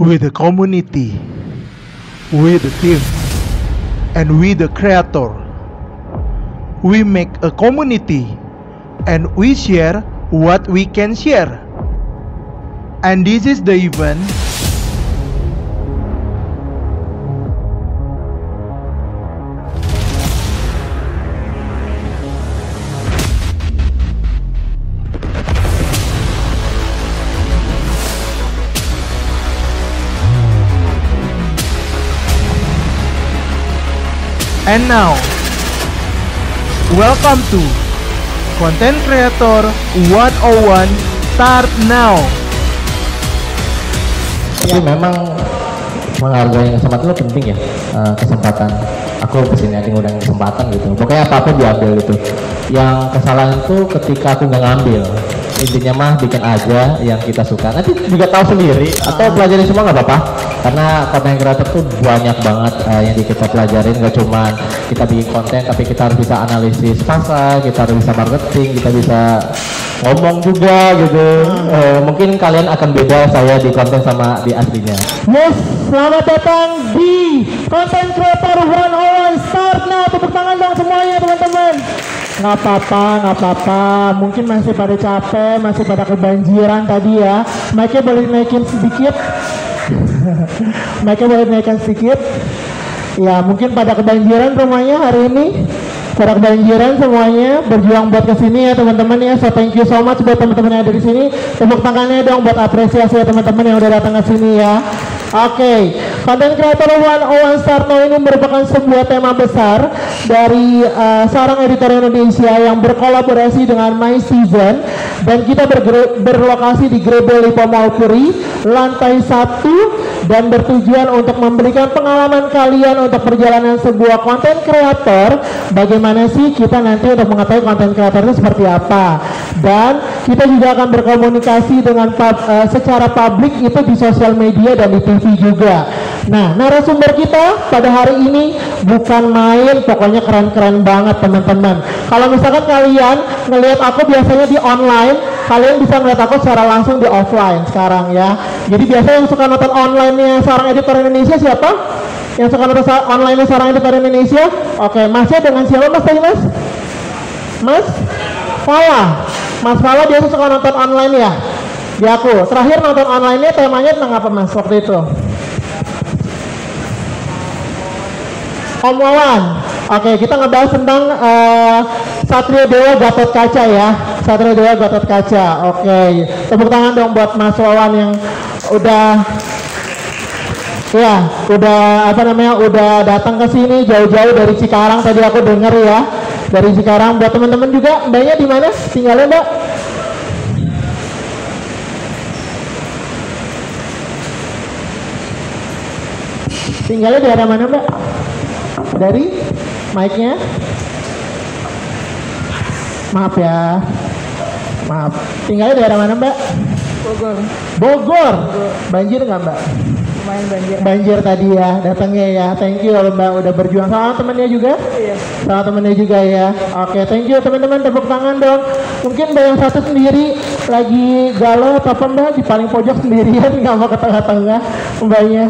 with the community, with the team, and with the creator. We make a community and we share what we can share. And this is the event and now, welcome to Content Creator 101 Start Now. Ya memang menghargai kesempatan itu penting ya, kesempatan. Aku kesini aja ngundang kesempatan gitu. Pokoknya apapun diambil gitu. Yang kesalahan itu ketika aku nggak ngambil. Intinya mah bikin aja yang kita suka. Nanti juga tahu sendiri atau pelajari semua nggak apa-apa. Karena konten kreator tuh banyak banget yang kita pelajarin. Nggak cuma kita bikin konten, tapi kita harus bisa analisis pasar, kita harus bisa marketing, kita bisa ngomong juga gitu. Mungkin kalian akan beda saya di konten sama di aslinya. Yes, selamat datang di Content Creator 101 Start Now. Tepuk tangan dong semuanya teman-teman. Nggak apa-apa. Mungkin masih pada capek, masih pada kebanjiran tadi ya. Mic-nya boleh naikin sedikit. Mic-nya boleh naikkan sedikit. Ya, mungkin pada kebanjiran rumahnya hari ini. Pada kebanjiran semuanya berjuang buat kesini ya teman-teman ya. So thank you so much buat teman-teman yang ada di sini. Tepuk tangannya dong buat apresiasi ya teman-teman yang udah datang ke sini ya. Oke, Content Creator 101 Start Now ini merupakan sebuah tema besar dari seorang editor Indonesia yang berkolaborasi dengan My Season, dan kita berlokasi di Grebel Lipo Mall Puri, lantai 1, dan bertujuan untuk memberikan pengalaman kalian untuk perjalanan sebuah konten kreator. Bagaimana sih kita nanti untuk mengetahui konten kreator itu seperti apa, dan kita juga akan berkomunikasi dengan secara publik itu di sosial media dan di TV juga. Nah, narasumber kita pada hari ini bukan main, pokoknya keren-keren banget teman-teman. Kalau misalkan kalian ngelihat aku biasanya di online, kalian bisa ngeliat aku secara langsung di offline sekarang ya. Jadi biasanya yang suka nonton online-nya seorang editor Indonesia siapa? Yang suka nonton online-nya seorang editor Indonesia? Oke, masnya dengan siapa mas tadi mas? Mas Fala. Mas Fala biasa suka nonton online ya? Di aku. Terakhir nonton online-nya temanya tentang apa mas waktu itu? Om Wawan. Oke, kita ngebahas tentang Satria Dewa Gatot Kaca ya. Satria Dewa Gatot Kaca. Oke, tepuk tangan dong buat Mas Wawan yang udah udah datang ke sini jauh-jauh dari Cikarang. Tadi aku denger ya, dari Cikarang. Buat teman-teman juga, mbaknya di mana? Tinggalnya mbak? Tinggalnya di daerah mana mbak? Dari mic-nya? Maaf ya. Maaf. Tinggalnya di daerah mana mbak? Bogor. Banjir nggak mbak? Lumayan banjir. Banjir tadi ya, datangnya ya. Thank you mbak udah berjuang. Sama temennya juga? Iya. Sama temennya juga ya. Oke, thank you teman-teman, tepuk tangan dong. Mungkin mbak yang satu sendiri lagi galau apa mbak? Di paling pojok sendirian, nggak mau ke tengah-tengah mbaknya.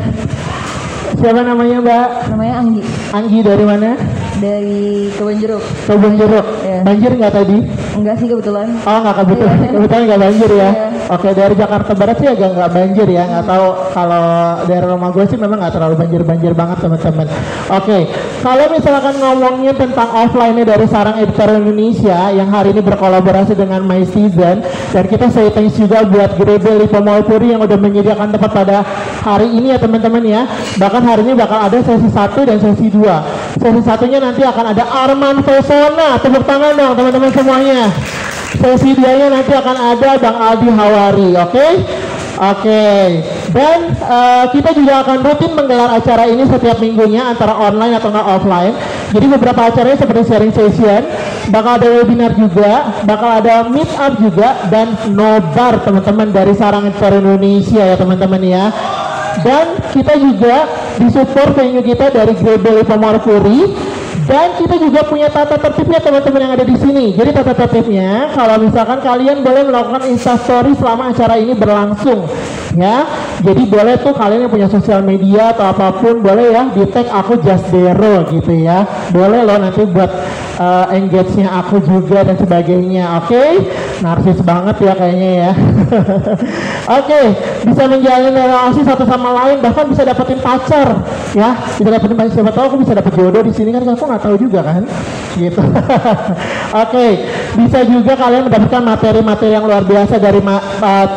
Siapa namanya mbak? Namanya Anggi. Anggi dari mana? Dari Kebun Jeruk. Kebun Jeruk. Iya. Banjir nggak tadi? Enggak sih kebetulan. Oh nggak kebetulan, Iya. kebetulan nggak banjir ya. Iya. Oke, dari Jakarta Barat sih agak nggak banjir ya. Nggak tahu kalau dari rumah gue sih memang nggak terlalu banjir banget teman-teman. Oke, kalau misalkan ngomongin tentang offline-nya dari seorang editor Indonesia yang hari ini berkolaborasi dengan My Season, dan kita say thanks juga buat Grebel Lipo Mall Puri yang udah menyediakan tempat pada hari ini ya teman-teman ya. Bahkan hari ini bakal ada sesi 1 dan sesi 2. Sesi satunya nanti akan ada Arman Fesona. Tepuk tangan dong teman-teman semuanya. Sesi 2-nya nanti akan ada Bang Aldi Hawari. Oke. Dan kita juga akan rutin menggelar acara ini setiap minggunya, antara online atau nggak offline. Jadi beberapa acaranya seperti sharing session, bakal ada webinar juga, bakal ada meet up juga, dan nobar teman-teman dari Sarang Editor Indonesia ya teman-teman ya. Dan kita juga disupport venue kita dari Grebel Lipo Mall Puri, Dan kita juga punya tata tertibnya teman-teman yang ada di sini. Jadi tata tertibnya, kalau misalkan kalian boleh melakukan instastory selama acara ini berlangsung, ya. Jadi boleh tuh kalian yang punya sosial media atau apapun boleh ya di tag aku Just Dero gitu ya. Boleh loh nanti buat engage-nya aku juga dan sebagainya. Oke, narsis banget ya kayaknya ya. Oke, bisa menjalin relasi satu sama lain, bahkan bisa dapetin pacar, ya. Bisa dapetin pacar, siapa tahu aku bisa dapet jodoh di sini kan, aku nggak tahu juga kan, gitu. Oke, bisa juga kalian mendapatkan materi-materi yang luar biasa dari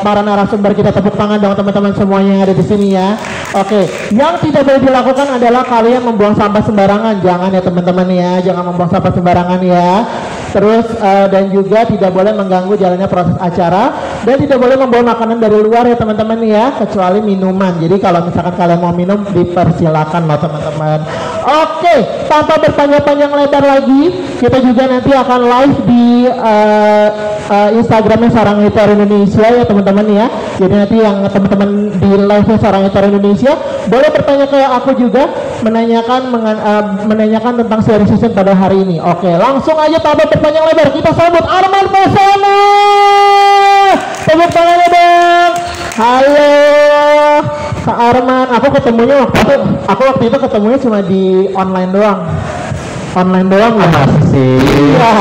para narasumber kita. Tepuk tangan dong teman-teman semuanya yang ada di sini ya. Oke, yang tidak boleh dilakukan adalah kalian membuang sampah sembarangan, jangan ya teman-teman ya, jangan membuang sampah sembarangan ya. Terus dan juga tidak boleh mengganggu jalannya proses acara dan tidak boleh membawa makanan dari luar ya teman-teman ya, kecuali minuman. Jadi kalau misalkan kalian mau minum dipersilakan loh teman-teman. Oke, tanpa berpanjang-panjang lebar lagi, kita juga nanti akan live di Instagramnya Sarang Hitor Indonesia ya teman-teman ya. Jadi nanti yang teman-teman di live-nya Sarang Hitor Indonesia boleh bertanya ke aku juga, menanyakan tentang seri season pada hari ini. Oke, langsung aja tanpa berpanjang lebar kita sambut Arman Fesona. Tepuk tangannya dong. Halo Kak Arman, aku waktu itu ketemunya cuma di online doang ya. Masih. Iya.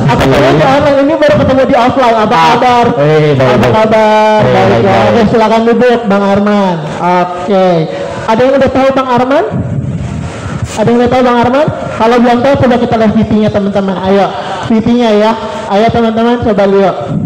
Aku ketemu di online, ini baru ketemu di offline. Apa kabar? Apa kabar? Baik ya. Oke, silakan duduk Bang Arman. Oke. Ada yang udah tahu Bang Arman? Ada yang udah tahu Bang Arman? Kalau belum tahu coba kita lihat VT-nya teman-teman. Ayo, VT-nya ya. Ayo teman-teman coba lihat.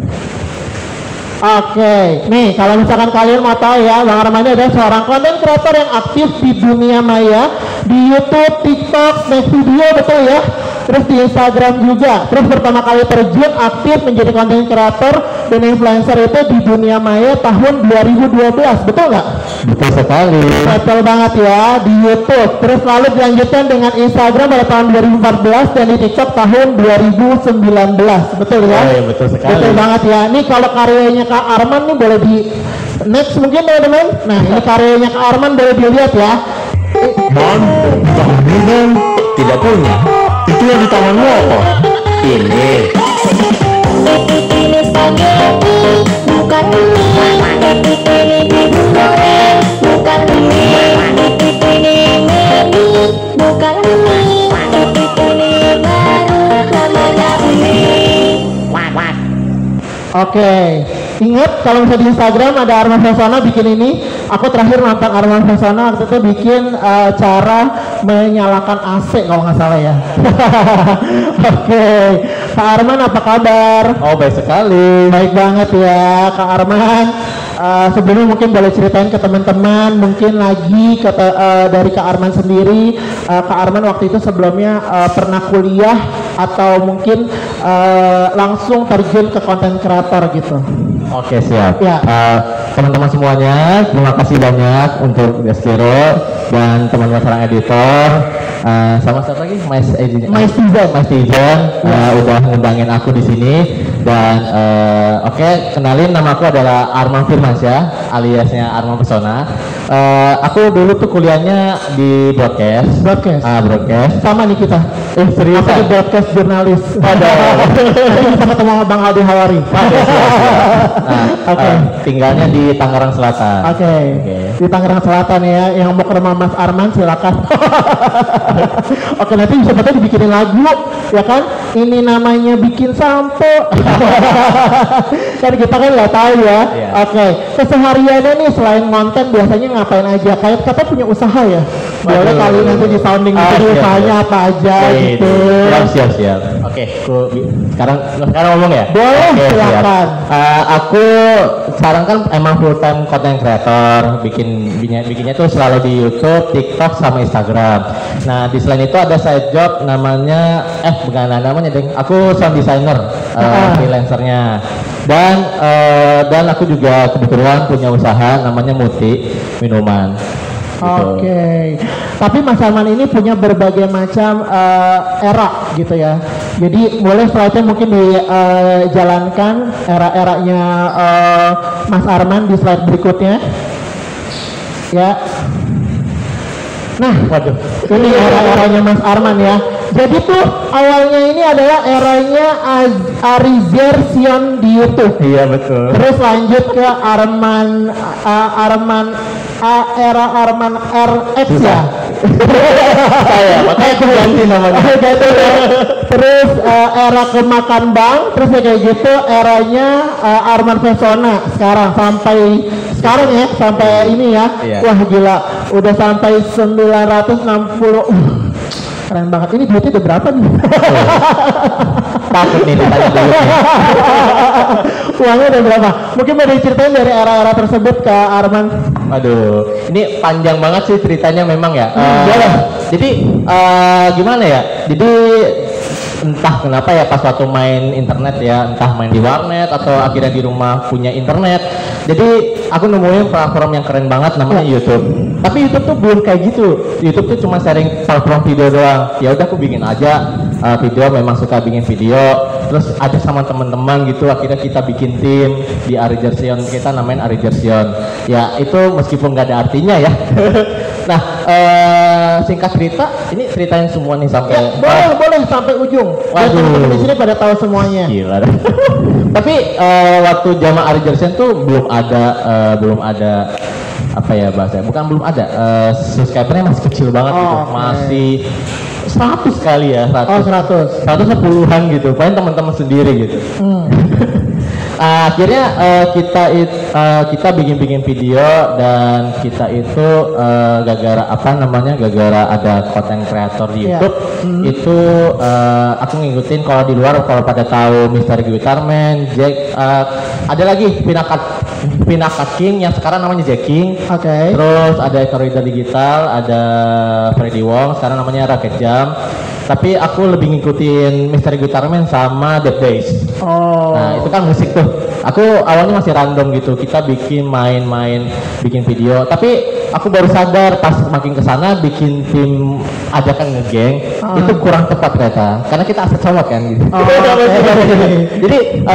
Oke, nih kalau misalkan kalian mau tahu ya, Bang Arman ini adalah seorang konten kreator yang aktif di dunia maya, di YouTube, TikTok, Next Video, betul ya? Terus di Instagram juga. Terus pertama kali terjun aktif menjadi konten kreator dan influencer itu di dunia maya tahun 2012, betul nggak? Betul sekali. Betul banget ya, di YouTube. Terus lalu dilanjutkan dengan Instagram pada tahun 2014 dan di TikTok tahun 2019, betul ya? Oh, iya, betul sekali. Betul banget ya. Ini kalau karyanya Kak Arman nih boleh di next mungkin teman-teman. Nah ini karyanya Kak Arman boleh dilihat ya. Minum tidak punya. Itu yang di tanganmu apa? Ini. Ini spaghetti, bukan mie. Ini bihun goreng, bukan mie. Ini mie, bukan mie. Ini baru namanya mie. Oke, ingat kalau misalnya di Instagram ada Arman Fesona bikin ini. Aku terakhir nonton Arman Fesona waktu itu bikin cara menyalakan AC kalau nggak salah ya. Oke, Kak Arman apa kabar? Oh, baik sekali. Baik banget ya Kak Arman. Sebelumnya mungkin boleh ceritain ke teman-teman, mungkin lagi dari Kak Arman sendiri. Kak Arman waktu itu sebelumnya pernah kuliah atau mungkin langsung terjun ke konten kreator gitu. Oke, siap. Ya. Teman-teman semuanya, terima kasih banyak untuk Gastero dan teman-teman Sarang Editor. Sama satu lagi, Mas Tijan udah ngundangin aku di sini. Dan oke, kenalin, nama aku adalah Arman Firmansyah aliasnya Arman Pesona. Aku dulu tuh kuliahnya di broadcast. Broadcast. Sama nih kita. Serius? Aku di broadcast jurnalis. Nanti kita ketemu sama Bang Aldi Hawari. Oke. Tinggalnya di Tangerang Selatan. Oke. Di Tangerang Selatan ya. Yang mau ke rumah Mas Arman silakan. Oke, nanti bisa betul dibikinin lagu, ya kan? Ini namanya bikin sampo. Kan kita kan nggak tahu ya. Yeah. Oke, kesehariannya nih selain konten biasanya ngapain aja? Kayak kata punya usaha ya. Boleh kali nanti di sounding itu usahanya apa aja gitu. Siap. Oke, sekarang ngomong ya. Boleh, silakan. Aku sekarang kan emang full time content creator, bikinnya tuh selalu di YouTube, TikTok sama Instagram. Nah, di selain itu ada side job namanya bukan namanya deng. Aku sound designer, freelancernya. Dan aku juga kebetulan punya usaha namanya Muti Minuman. Gitu. Oke. Tapi Mas Arman ini punya berbagai macam era gitu ya. Jadi boleh slide-nya mungkin dijalankan era-eranya Mas Arman di slide berikutnya. Ya. Nah, Waduh. ini era-eranya Mas Arman ya. Jadi tuh awalnya ini adalah eranya Arizer Sion di YouTube. Iya betul. Terus lanjut ke Arman era Arman RX ya. Saya, makanya aku ganti namanya. Gitu ya. Terus era kemakan bang, terus ya kayak gitu eranya Arman Pesona sekarang ya sampai ini ya. Iya. Wah gila, udah sampai 960. Keren banget. Ini duitnya udah berapa nih? Takut nih ditanya dulu. Uangnya udah berapa? Mungkin mau diceritain dari era-era tersebut ke Arman. Aduh, ini panjang banget sih ceritanya memang ya. Boleh. Jadi gimana ya? Jadi entah kenapa ya pas waktu main internet ya, entah main di warnet atau akhirnya di rumah punya internet. Jadi aku nemuin platform yang keren banget namanya YouTube. Tapi YouTube tuh belum kayak gitu. YouTube tuh cuma sharing platform video doang. Ya udah aku bikin aja video, memang suka bikin video. Terus ada sama teman-teman gitu, akhirnya kita bikin tim di Arizer Sion, kita namain Arizer Sion. Ya itu meskipun nggak ada artinya ya. Nah, singkat cerita, ini ceritain semua nih sampai Boleh sampai ujung. Waduh. Teman-teman di sini pada tahu semuanya. Gila. Tapi waktu zaman Arizer Sion tuh belum ada apa ya bahasanya? Bukan belum ada. Subscribernya masih kecil banget gitu. oke. Masih 100 kali ya, 100. Oh 100. 100 puluhan gitu. Paling teman-teman sendiri gitu. Akhirnya kita bikin video dan kita itu gara-gara ada konten kreator di Iya. YouTube itu aku ngikutin. Kalau di luar kalau pada tahu Mr. Guitarman, Jack, ada lagi Pinaka King yang sekarang namanya Jack King. Oke. Terus ada Ekorida Digital, ada Freddy Wong, sekarang namanya Rocket Jam. Tapi aku lebih ngikutin Mr. Guitarman sama Dead Days. Oh. Nah itu kan musik tuh. Aku awalnya masih random gitu. Kita bikin main-main, bikin video. Tapi aku baru sadar pas makin kesana bikin tim ajakan ngegeng itu kurang tepat ternyata. Karena kita aset somot kan gitu. Oh, oke. Jadi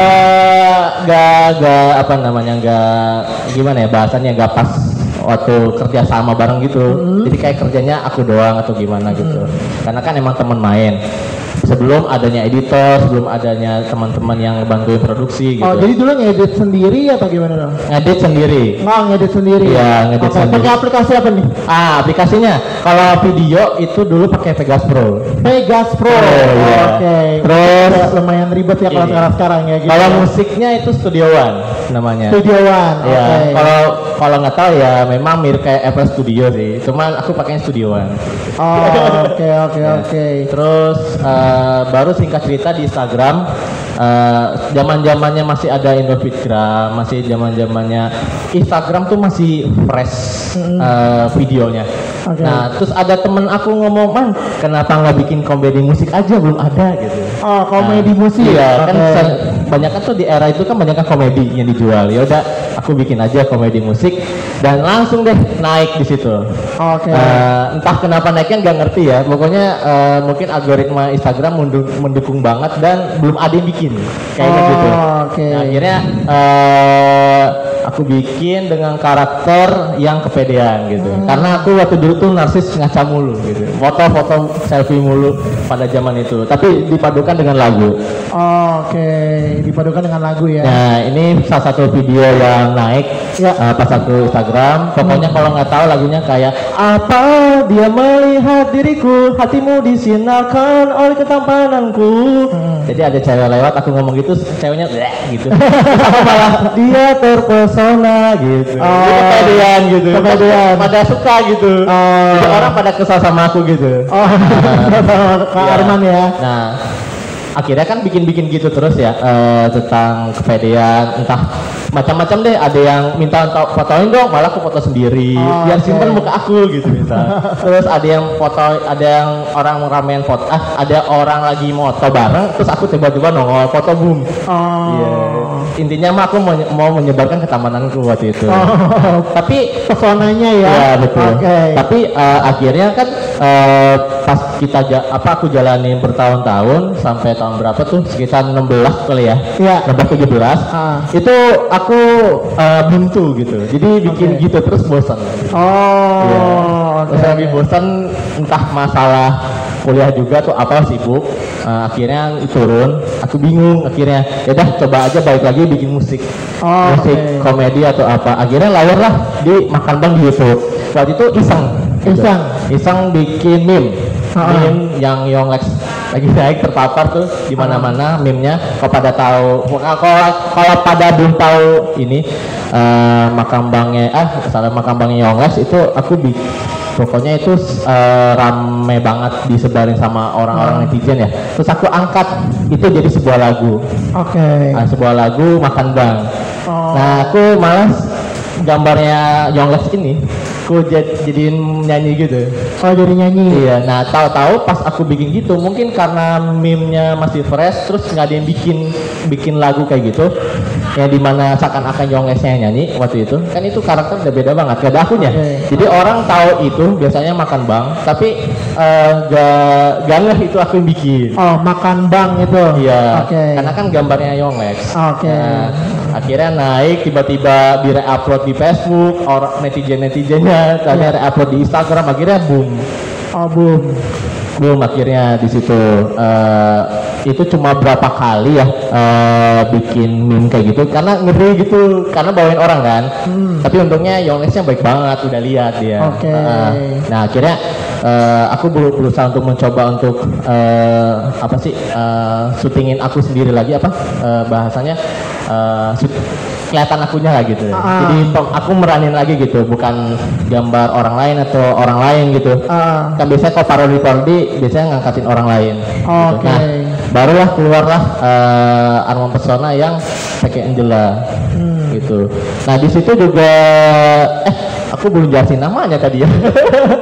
gimana ya bahasanya, nggak pas waktu kerja sama bareng gitu. Jadi kayak kerjanya aku doang atau gimana gitu. Karena kan emang temen main. Sebelum adanya editor, sebelum adanya teman-teman yang bantuin produksi gitu. Oh, jadi dulu ngedit sendiri atau gimana dong? Ngedit sendiri. Oh, ngedit sendiri. Iya, ngedit Oke, sendiri. pakai aplikasi apa nih? Aplikasinya kalau video itu dulu pakai Pegas Pro. Pegas Pro. iya. Oke. Terus Ya, lumayan ribet ya kalau Iya. sekarang ya gitu. Kalau musiknya itu Studio One namanya. Studio One. Ya, Oke. kalau nggak tahu ya memang mirip kayak FL Studio sih. Cuman aku pakainya Studio One. Oh, oke. Terus baru singkat cerita di Instagram, zaman-zamannya masih ada Indofitgram, masih zaman-zamannya Instagram tuh masih fresh videonya. Oke. Nah, terus ada temen aku ngomong, "Man, kenapa nggak bikin komedi musik aja, belum ada gitu." Oh, komedi musik. Iya, kan Oke. banyak kan tuh di era itu kan banyak kan komedi yang dijual. Ya udah, aku bikin aja komedi musik dan langsung deh naik di situ. Oke. Entah kenapa naiknya nggak ngerti ya. Pokoknya mungkin algoritma Instagram mendukung banget dan belum ada yang bikin kayaknya gitu. Oke. Nah, akhirnya aku bikin dengan karakter yang kepedean gitu. Karena aku waktu dulu tuh narsis ngaca mulu gitu. Foto-foto selfie mulu pada zaman itu. Tapi dipadukan dengan lagu. Oke, dipadukan dengan lagu ya. Nah, ini salah satu video yang naik Ya. pas aku Instagram. Pokoknya kalau nggak tahu lagunya kayak apa dia melihat diriku, hatimu disinarkan oleh ketampananku. Jadi ada cewek lewat, aku ngomong gitu, ceweknya bleh gitu. Terus aku malah dia terpesona gitu. Oh. Itu kepedean gitu. Kepedean. Pada suka gitu. Oh. Jadi orang pada kesal sama aku gitu. Oh, Kak Iya. Arman ya. Nah, akhirnya kan bikin gitu terus ya tentang kepedean, entah macam-macam deh. Ada yang minta fotoin dong, malah aku foto sendiri, Oh, biar oke. simpen muka aku gitu misal. Terus ada yang foto, ada yang orang ramean foto, ada orang lagi moto bareng, terus aku tiba-tiba nongol foto boom. Oh. Iya. Intinya mah aku mau menyebarkan ketampananku waktu itu. Oh. Tapi Pesonanya ya. ya betul. Oke. Tapi akhirnya kan pas aku jalanin bertahun-tahun sampai tahun berapa tuh sekitar 16 kali ya. Iya. 16-17. Itu aku buntu gitu. Jadi bikin Oke. gitu terus bosan. Oh. Iya. Oke. Terus lagi bosan, entah masalah kuliah juga tuh apa sibuk, akhirnya turun, aku bingung akhirnya, ya udah coba aja balik lagi bikin musik, musik komedi atau apa, akhirnya layar lah di Makan Bang di YouTube. Waktu itu iseng bikin meme yang Yonglex lagi naik terpapar tuh di mana-mana meme-nya. Kalau pada tahu, kalau pada belum tahu ini Makan Bangnya Yonglex itu aku pokoknya itu rame banget disebarin sama orang-orang netizen ya. Terus aku angkat itu jadi sebuah lagu. Sebuah lagu Makan Bang. Nah aku malas gambarnya Yonglex ini aku jadiin nyanyi gitu. Jadi nyanyi. Iya. Nah tahu-tahu pas aku bikin gitu, mungkin karena meme-nya masih fresh, terus nggak ada yang bikin lagu kayak gitu, yang dimana seakan-akan Yonglex-nya yang nyanyi waktu itu. Kan itu karakter udah beda banget, gak ada akunya. Jadi orang tahu itu biasanya Makan Bang, tapi gak ngeh itu aku yang bikin. Makan Bang itu. Iya. Karena kan gambarnya Yonglex. Nah, akhirnya naik tiba-tiba di-upload di Facebook, orang netizennya tadi re-upload di Instagram, akhirnya boom. Boom akhirnya di situ. Itu cuma berapa kali ya bikin meme kayak gitu, karena ngeri gitu, karena bawain orang kan. Tapi untungnya Yonglex-nya baik banget, udah lihat dia. Nah akhirnya aku berusaha untuk mencoba untuk syutingin aku sendiri lagi, bahasanya kelihatan akunya lah gitu. Jadi aku meranin lagi gitu, bukan gambar orang lain atau orang lain gitu. Kan biasanya kalau parodi biasanya ngangkatin orang lain. Gitu. Nah barulah keluarlah Arman Pesona yang pakai Angela gitu. Nah di situ juga aku belum jelasin namanya tadi ya.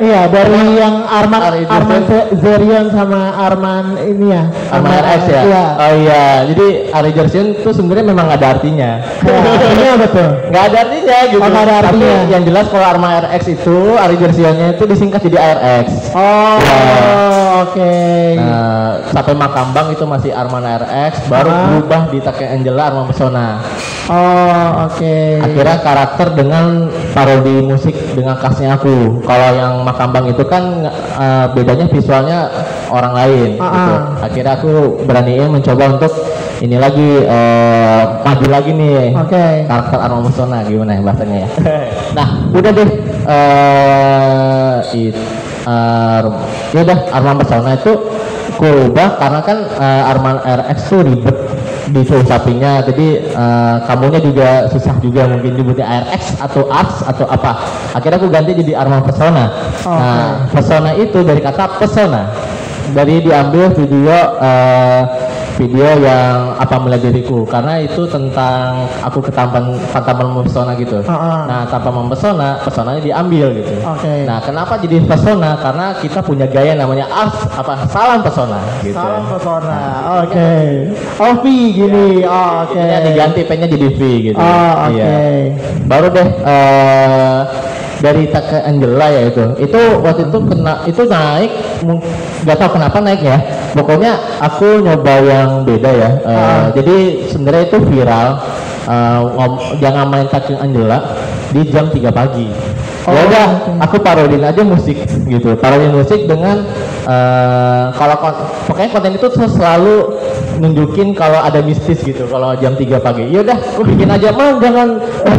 Iya, dari yang Arman Zerion sama Arman ini ya. Arman RX ya. Iya. Oh iya, jadi Ari Zerion itu sebenarnya memang nggak ada artinya. Ini apa tuh? Nggak ada artinya gitu. Nggak ada artinya. Tapi yang jelas kalau Arman RX itu Ari Zerionnya itu disingkat jadi ARX. Oke. Nah, sampai Makan Bang itu masih Arman RX, baru berubah di Take Angela Arman Pesona. Akhirnya karakter dengan parodi musik dengan khasnya aku. Kalau yang Makan Bang itu kan bedanya visualnya orang lain gitu. Akhirnya aku beraniin mencoba untuk ini lagi maju lagi nih karakter Arman Pesona, gimana ya bahasanya ya. Nah udah deh ya udah Arman Pesona itu aku ubah karena kan Arman RX tuh ribet diucapinnya, jadi kamunya juga susah juga mungkin nyebutnya ARX atau ARX atau apa. Akhirnya aku ganti jadi Arman Pesona. Nah Pesona itu dari kata pesona, dari diambil video yang apa melihat diriku, karena itu tentang aku ketampan mempesona gitu. Nah tanpa mempesona, pesonanya diambil gitu. Nah kenapa jadi pesona? Karena kita punya gaya namanya salam pesona gitu. Salam pesona. V gini. Ini diganti P-nya jadi V gitu. Baru deh dari Take Angela ya itu waktu itu naik, nggak tahu kenapa naik ya. Pokoknya aku nyoba yang beda ya. Jadi sebenarnya itu viral, jangan main Take Angela di jam 3 pagi. Ya udah, aku parodin aja musik gitu. Parodin musik dengan pokoknya konten itu selalu nunjukin kalau ada mistis gitu kalau jam 3 pagi. Ya udah, aku bikin aja, jangan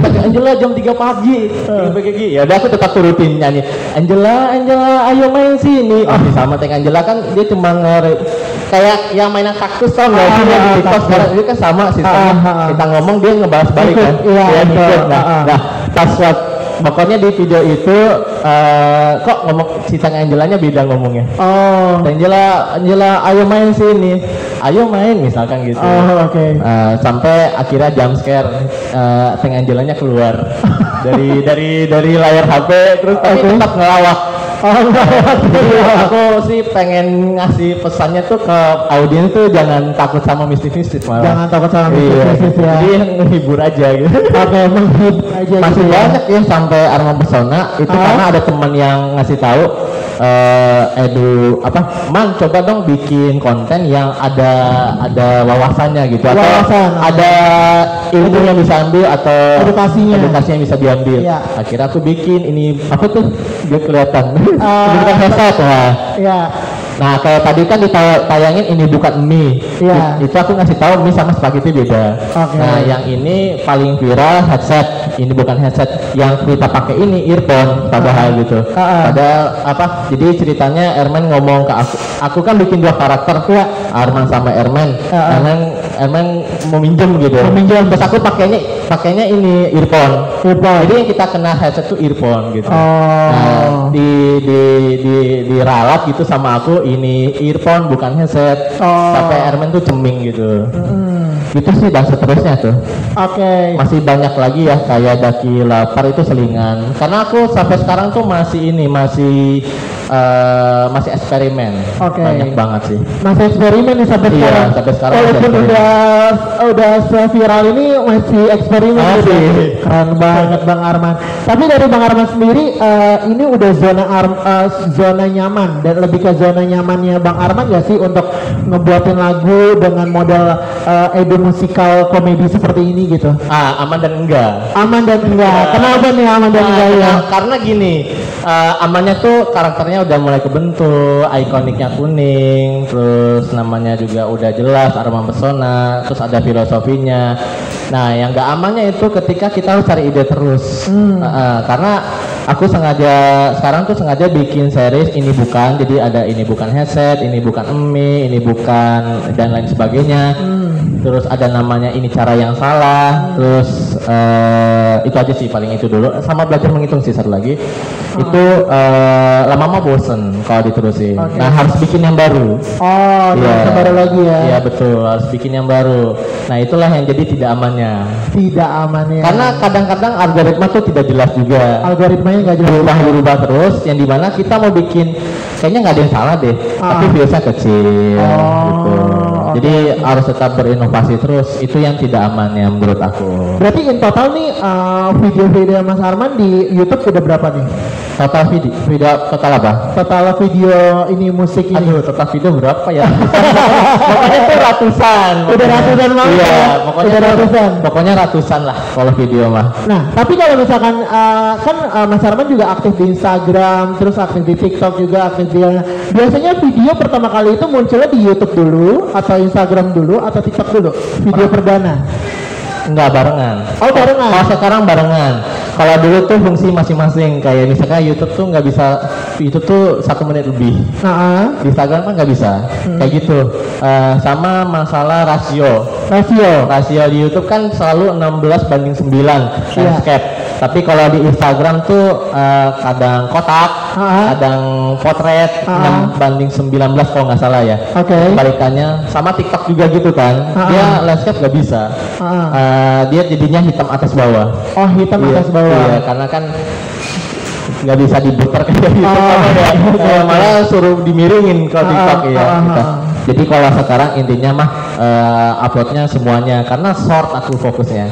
Take Angela jam 3 pagi. Ya udah, aku tetap turutin nyanyi Angela ayo main sini. Sama Take Angela kan dia cuma kayak yang mainan kaktus tau nggak sih di TikTok sekarang itu kan sama sistemnya. Kita ngomong dia ngebahas balik kan. Nah pas pokoknya di video itu kok ngomong si Take Angelanya beda ngomongnya. Angela ayo main sini, ayo main misalkan gitu. Sampai akhirnya jump scare, Take Angelanya keluar dari layar HP, terus tapi tetap ngelawak. Aku sih pengen ngasih pesannya tuh ke audiens tuh jangan takut sama mistis-mistis malah. Jangan takut sama mistis-mistis ya. Jadi menghibur aja gitu. Menghibur aja. Masih banyak ya sampai Arman Pesona itu karena ada teman yang ngasih tahu Man coba dong bikin konten yang ada wawasannya gitu, atau ada ilmu yang bisa ambil atau edukasi yang bisa diambil. Iya. Akhirnya aku bikin ini apa tuh, dia kelihatan bukan headset lah. Iya. Nah kayak tadi kan ditayangin ini bukan mie. Iya. Itu aku ngasih tahu mie sama spaghetti beda. Oke. Nah yang ini paling viral headset, ini bukan headset, yang kita pakai ini earphone padahal gitu. Padahal apa? Jadi ceritanya Ermen ngomong ke aku kan bikin dua karakter tuh, Arman sama Ermen. Ermen mau minjem gitu. Terus aku pakainya ini earphone. Jadi yang kita kena headset tuh earphone gitu. Nah diralat gitu sama aku, ini earphone bukan headset. Sampai Ermen tuh ceming gitu. Gitu sih, dan seterusnya tuh. Oke. Masih banyak lagi ya, kayak daki lapar itu selingan. Karena aku sampai sekarang tuh masih eksperimen. Banyak banget sih. Masih eksperimen nih sampai Iya, sekarang. sampai sekarang Walaupun masih udah se-viral ini masih eksperimen. Masih. Gitu. Keren banget Bang Arman. Tapi dari Bang Arman sendiri ini udah zona nyaman, dan lebih ke zona nyamannya Bang Arman ya sih untuk ngebuatin lagu dengan model edu musikal komedi seperti ini gitu. Aman dan enggak. Aman dan enggak. Kenapa nih aman dan enggak ya? Karena gini, amannya tuh karakternya udah mulai kebentuk, ikoniknya kuning, terus namanya juga udah jelas, Arman Pesona, terus ada filosofinya. Nah, yang enggak amannya itu ketika kita harus cari ide terus. Karena aku sekarang tuh sengaja bikin series ini bukan, jadi ada ini bukan headset, ini bukan mie, ini bukan dan lain sebagainya. Terus ada namanya ini cara yang salah. Terus itu aja sih, paling itu dulu. Sama belajar menghitung sih satu lagi. Itu lama-lama bosen kalau diterusin. Nah harus bikin yang baru. Yang baru lagi ya. Iya betul, harus bikin yang baru. Nah itulah yang jadi tidak amannya. Tidak amannya. Karena kadang-kadang algoritma tuh tidak jelas juga. Algoritmanya nggak jelas. Berubah terus, yang dimana kita mau bikin kayaknya nggak ada yang salah deh, tapi biasanya kecil gitu. Jadi harus tetap berinovasi terus, itu yang tidak amannya menurut aku. Berarti in total nih video-video Mas Arman di YouTube udah berapa nih? Total video total apa? Total video ini musik ini. Aduh, total video berapa ya? Pokoknya tuh ratusan. Udah ratusan banget. Iya, ya? pokoknya udah ratusan. Pokoknya ratusan lah kalau video mah. Nah, tapi kalau misalkan kan Mas Arman juga aktif di Instagram, terus aktif di TikTok juga, aktif di biasanya video pertama kali itu munculnya di YouTube dulu atau Instagram dulu atau TikTok dulu? Video perdana. Enggak, barengan. Oh, barengan. Kalau sekarang barengan. Kalau dulu tuh fungsi masing-masing, kayak misalkan YouTube tuh nggak bisa, YouTube tuh 1 menit lebih. Di Instagram kan nggak bisa, kayak gitu. Sama masalah rasio di YouTube kan selalu 16:9 landscape. Tapi kalau di Instagram tuh kadang kotak, kadang potret 6:19 kalau nggak salah ya. Balikannya sama TikTok juga gitu kan. Dia landscape nggak bisa. Dia jadinya hitam atas bawah. Oh, hitam atas bawah. Iya, karena kan nggak bisa diputar kayak gitu. Malah suruh dimiringin kalau TikTok ya. Jadi kalau sekarang intinya mah uploadnya semuanya, karena short aku fokusnya.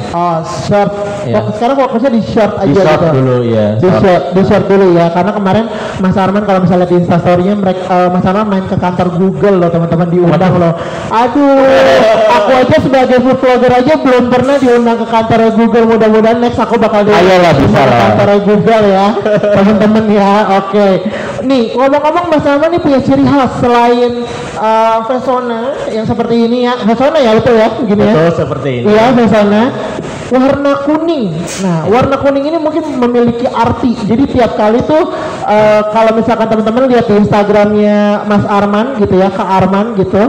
Short. Iya. Sekarang fokusnya di short aja. Di short gitu. dulu ya. Di short dulu ya, karena kemarin Mas Arman kalau misalnya di Instastory-nya Mas Arman main ke kantor Google loh, teman-teman, diundang loh. Aduh, aku aja sebagai food vlogger aja belum pernah diundang ke kantor Google. Mudah-mudahan next aku bakal diundang ke kantor Google ya, teman-teman ya. Oke. Nih, ngomong-ngomong Mas Arman nih punya ciri khas selain Pesona yang seperti ini ya. Pesona ya, betul ya, begini ya. Betul, seperti ini. Iya, Pesona. Warna kuning. Nah, warna kuning ini mungkin memiliki arti. Jadi tiap kali tuh kalau misalkan teman-teman lihat di Instagramnya Mas Arman gitu ya, Kak Arman gitu,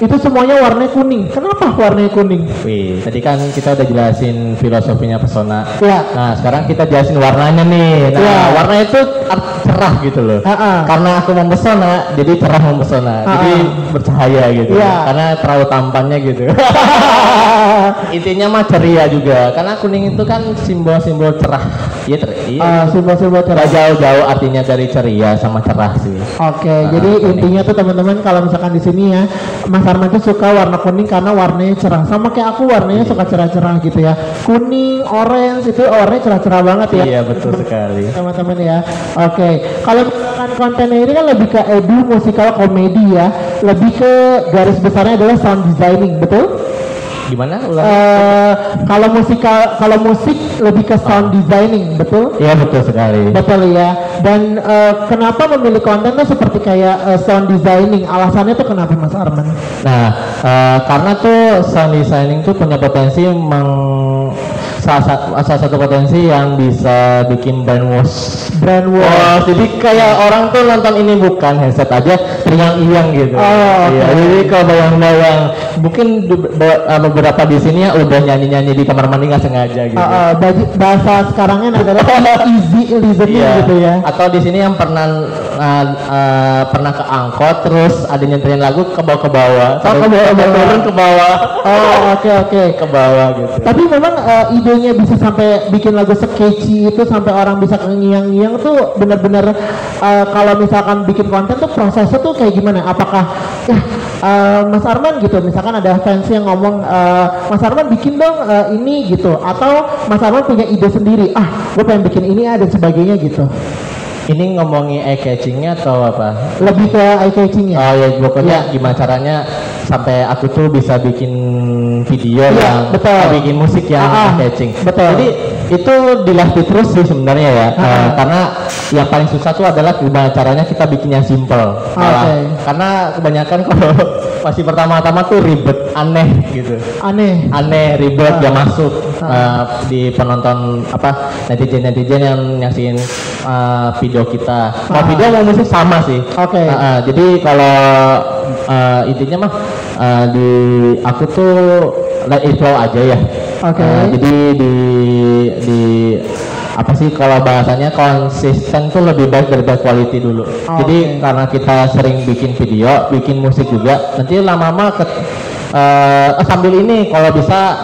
itu semuanya warnanya kuning. Kenapa warnanya kuning? Wih, tadi kan kita udah jelasin filosofinya Pesona. Iya. Nah, sekarang kita jelasin warnanya nih. Nah, warna itu cerah gitu loh. Karena aku mempesona, jadi cerah mempesona. Jadi bercahaya gitu. Karena terlalu tampannya gitu. Intinya mah ceria juga. Karena kuning itu kan simbol-simbol cerah. Iya, simbol-simbol cerah. Jauh-jauh artinya dari ceria sama cerah sih. Jadi intinya tuh teman-teman, kalau misalkan di sini ya, Mas Arman tuh suka warna kuning karena warnanya cerah. Sama kayak aku, warnanya suka cerah-cerah gitu ya. Kuning, orange itu warnanya cerah-cerah banget ya. Iya, betul sekali. Teman-teman ya. Kalau misalkan kontennya ini kan lebih ke edu, musikal, komedi ya. Lebih ke garis besarnya adalah sound designing, betul? Gimana? Kalau musik lebih ke sound designing, betul? Iya betul sekali. Betul ya. Dan kenapa memilih konten tuh seperti kayak sound designing? Alasannya tuh kenapa Mas Arman? Nah, karena tuh sound designing tuh punya potensi salah satu potensi yang bisa bikin brainwash. Oh, jadi kayak orang tuh nonton ini bukan headset aja teriang-iang gitu. Oh, iya. Jadi kalau bayang-bayang mungkin beberapa di sini ya udah nyanyi-nyanyi di kamar mandi nggak sengaja gitu. Bahasa sekarangnya adalah easy listening gitu ya. Atau di sini yang pernah ke angkot terus ada nyenterin lagu ke bawah. Turun ke bawah. Oh, oke. Ke bawah gitu. Tapi memang idenya bisa sampai bikin lagu sketchy itu sampai orang bisa ngiang-ngiang tuh benar-benar kalau misalkan bikin konten tuh prosesnya tuh kayak gimana? Apakah Mas Arman gitu, misalkan ada fans yang ngomong Mas Arman bikin dong ini gitu, atau Mas Arman punya ide sendiri, gue pengen bikin ini dan sebagainya gitu. Ini ngomongin eye catchingnya atau apa? Lebih ke eye catchingnya. Oh ya, pokoknya gimana caranya sampai aku tuh bisa bikin video yang bikin musik yang eye catching. Betul. Jadi itu dilatih terus sih sebenarnya ya. Karena yang paling susah tuh adalah gimana caranya kita bikin yang simple. Karena kebanyakan kalau masih pertama-tama tuh ribet, aneh gitu. Aneh, ribet, gak masuk di penonton netizen yang nyaksiin video kita. Kalau video mau musik sama sih. Jadi kalau intinya mah di aku tuh let it flow aja ya. Jadi di apa sih kalau bahasanya konsisten tuh lebih baik daripada quality dulu. Jadi karena kita sering bikin video, bikin musik juga, nanti lama-lama sambil ini kalau bisa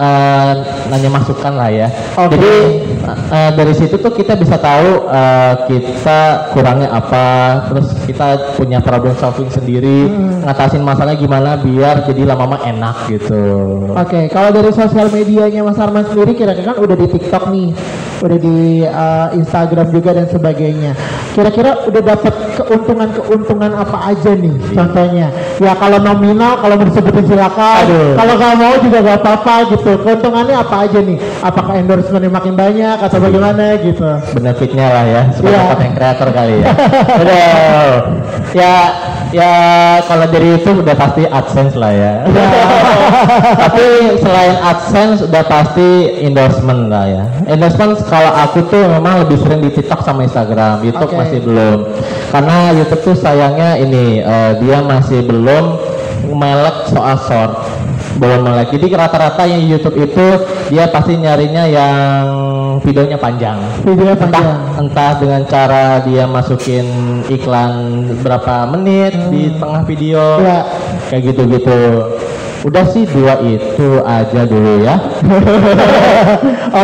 nanya masukan lah ya. Jadi dari situ tuh kita bisa tahu kita kurangnya apa, terus kita punya problem solving sendiri, ngatasin masalahnya gimana biar jadi lama-lama enak gitu. Kalau dari sosial medianya Mas Arman sendiri kira-kira kan udah di TikTok nih, udah di Instagram juga dan sebagainya. Kira-kira udah dapat keuntungan apa aja nih? Contohnya, ya kalau nominal kalau mau disebutin silakan. Kalau nggak mau juga nggak apa-apa gitu. Keuntungannya apa aja nih? Apakah endorsementnya makin banyak atau bagaimana gitu? Benefitnya lah ya, sebagai content creator kali ya. Ya kalau dari itu udah pasti AdSense lah ya. Tapi selain AdSense udah pasti endorsement lah ya. Endorsement kalau aku tuh memang lebih sering di TikTok sama Instagram. YouTube masih belum. Karena YouTube tuh sayangnya ini dia masih belum melek soal short. Belum melek. Jadi rata-rata yang YouTube itu dia pasti nyarinya yang videonya panjang. Entah dengan cara dia masukin iklan berapa menit di tengah video, kayak gitu-gitu. Udah sih 2 itu aja dulu ya.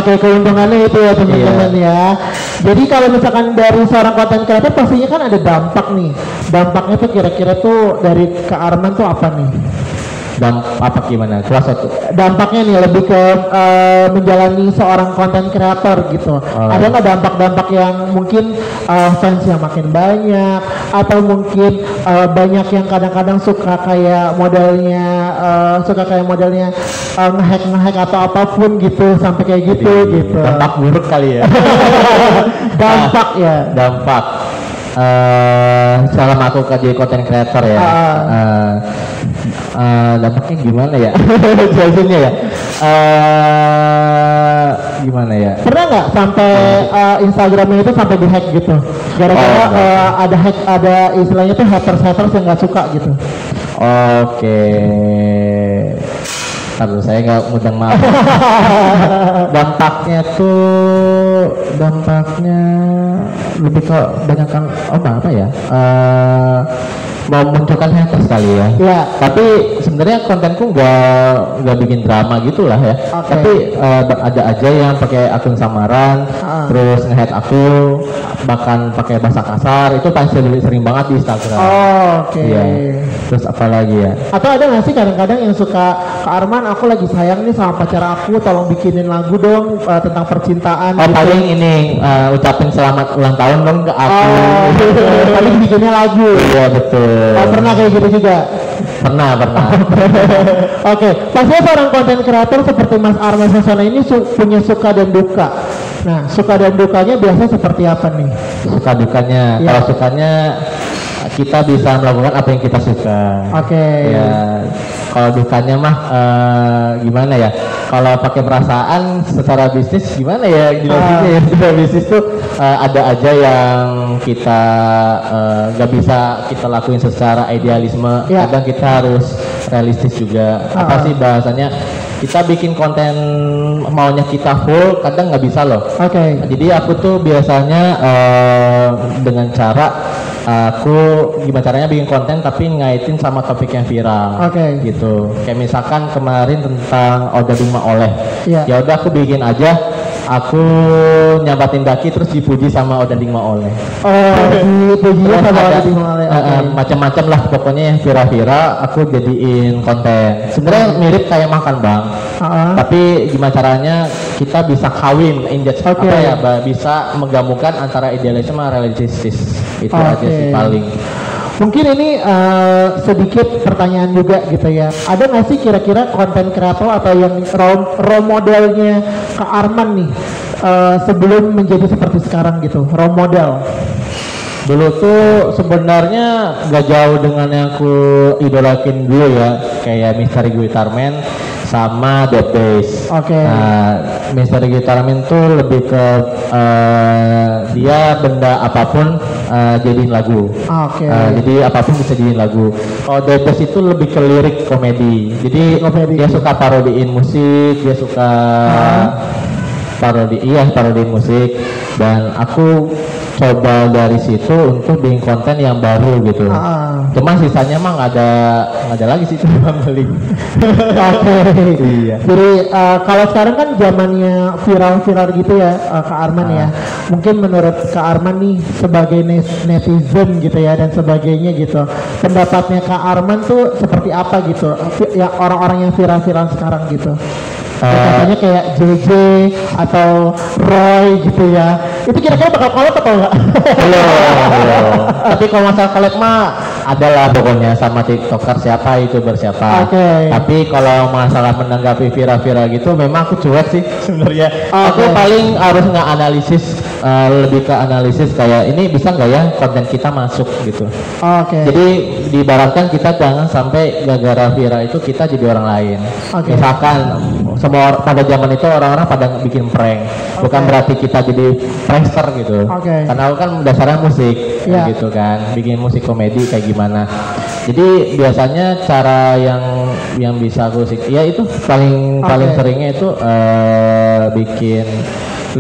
Keuntungannya itu ya teman-teman ya. Jadi kalau misalkan dari seorang content creator pastinya kan ada dampak nih. Dampaknya tuh kira-kira tuh dari ke Arman tuh apa nih? Apa gimana? Dampaknya nih lebih ke menjalani seorang konten kreator gitu. Ada nggak dampak-dampak yang mungkin fans yang makin banyak, atau mungkin banyak yang kadang-kadang suka kayak modelnya nge-hack atau apapun gitu sampai kayak gitu. Dampak buruk kali ya. Dampak. Selama aku jadi content creator ya, dampaknya gimana ya? Jelasinnya ya, gimana ya? Pernah nggak sampai Instagramnya itu sampai dihack gitu? Gara-gara ada istilahnya tuh haters yang nggak suka gitu. Kalau saya nggak mudeng maaf. Dampaknya lebih ke banyakkan apa ya? memunculkan haters kali ya. Iya. Tapi sebenarnya kontenku nggak bikin drama gitulah ya. Oke. Tapi ada aja yang pakai akun samaran, terus nge-hate aku, bahkan pakai bahasa kasar. Itu pasti sering banget di Instagram. Oh, oke. Iya. Terus apa lagi ya? Atau ada nggak sih kadang-kadang yang suka, Kak Arman aku lagi sayang nih sama pacar aku, tolong bikinin lagu dong tentang percintaan. Oh gitu. paling ini ucapin selamat ulang tahun dong ke aku. Oh, paling bikinnya lagu. Iya betul. Oh, pernah kayak gitu juga? Pernah. Oke, pastinya seorang konten kreator seperti Mas Arman Sasona ini punya suka dan duka. Nah, suka dan dukanya biasanya seperti apa nih? Suka dukanya. Iya. Kalau sukanya kita bisa melakukan apa yang kita suka. Oke. Ya, kalau dukanya mah gimana ya? Kalau pakai perasaan secara bisnis gimana ya? Jelasinnya ya. Secara bisnis tuh ada aja yang kita nggak bisa kita lakuin secara idealisme. Ya. Kadang kita harus realistis juga. Apa sih bahasanya? Kita bikin konten maunya kita full, kadang nggak bisa loh. Oke. Jadi aku tuh biasanya dengan cara aku gimana caranya bikin konten tapi ngaitin sama topik yang viral. Oke. Gitu. Kayak misalkan kemarin tentang Oda Bima Oleh. Iya. Ya udah aku bikin aja. Aku nyambatin daki terus dipuji sama Oda Bima Oleh. Oh, dipujinya Terus sama ada, Oda Bima Oleh. Oke. macam-macam lah pokoknya yang viral-viral aku jadiin konten. Sebenarnya mirip kayak makan bang. Tapi gimana caranya kita bisa kawin Oke. apa ya bisa menggabungkan antara idealisme sama realistis itu aja sih paling. Mungkin ini sedikit pertanyaan juga gitu ya. Ada nggak sih kira-kira konten kreator atau yang role modelnya Kak Arman nih sebelum menjadi seperti sekarang gitu, role model? Dulu tuh sebenarnya gak jauh dengan yang aku idolakin dulu ya, kayak Misteri Guitarman sama Dead Bass. Oke. Nah, Misteri Guitarman tuh lebih ke dia benda apapun jadiin lagu. Oke. Jadi apapun bisa jadiin lagu. Kalau Dead Bass itu lebih ke lirik komedi. Jadi dia suka parodiin musik, dia suka parodiin musik, dan aku coba dari situ untuk bikin konten yang baru gitu. Cuma sisanya mah nggak ada lagi sih, cuma beli. Oke. Iya. Jadi kalau sekarang kan zamannya viral-viral gitu ya Kak Arman ya. Mungkin menurut Kak Arman nih sebagai netizen gitu ya dan sebagainya gitu. Pendapatnya Kak Arman tuh seperti apa gitu? Ya orang-orang yang viral-viral sekarang gitu. Katanya kayak JJ atau Roy gitu ya. Itu kira-kira bakal collab atau enggak? Belum. Tapi kalau masalah collab mah adalah pokoknya sama TikToker siapa, YouTuber siapa. Oke. Tapi kalau masalah menanggapi viral-viral gitu memang aku cuek sih sebenarnya. Aku paling harus nggak analisis, lebih ke analisis kayak ini bisa nggak ya konten kita masuk gitu. Oke. Jadi diibaratkan kita jangan sampai gara-gara viral itu kita jadi orang lain. Oke. Misalkan pada zaman itu orang-orang pada bikin prank, bukan berarti kita jadi prankster gitu. Karena aku kan dasarnya musik, kayak gitu kan, bikin musik komedi kayak gimana. Jadi biasanya cara yang bisa aku ya itu paling seringnya itu bikin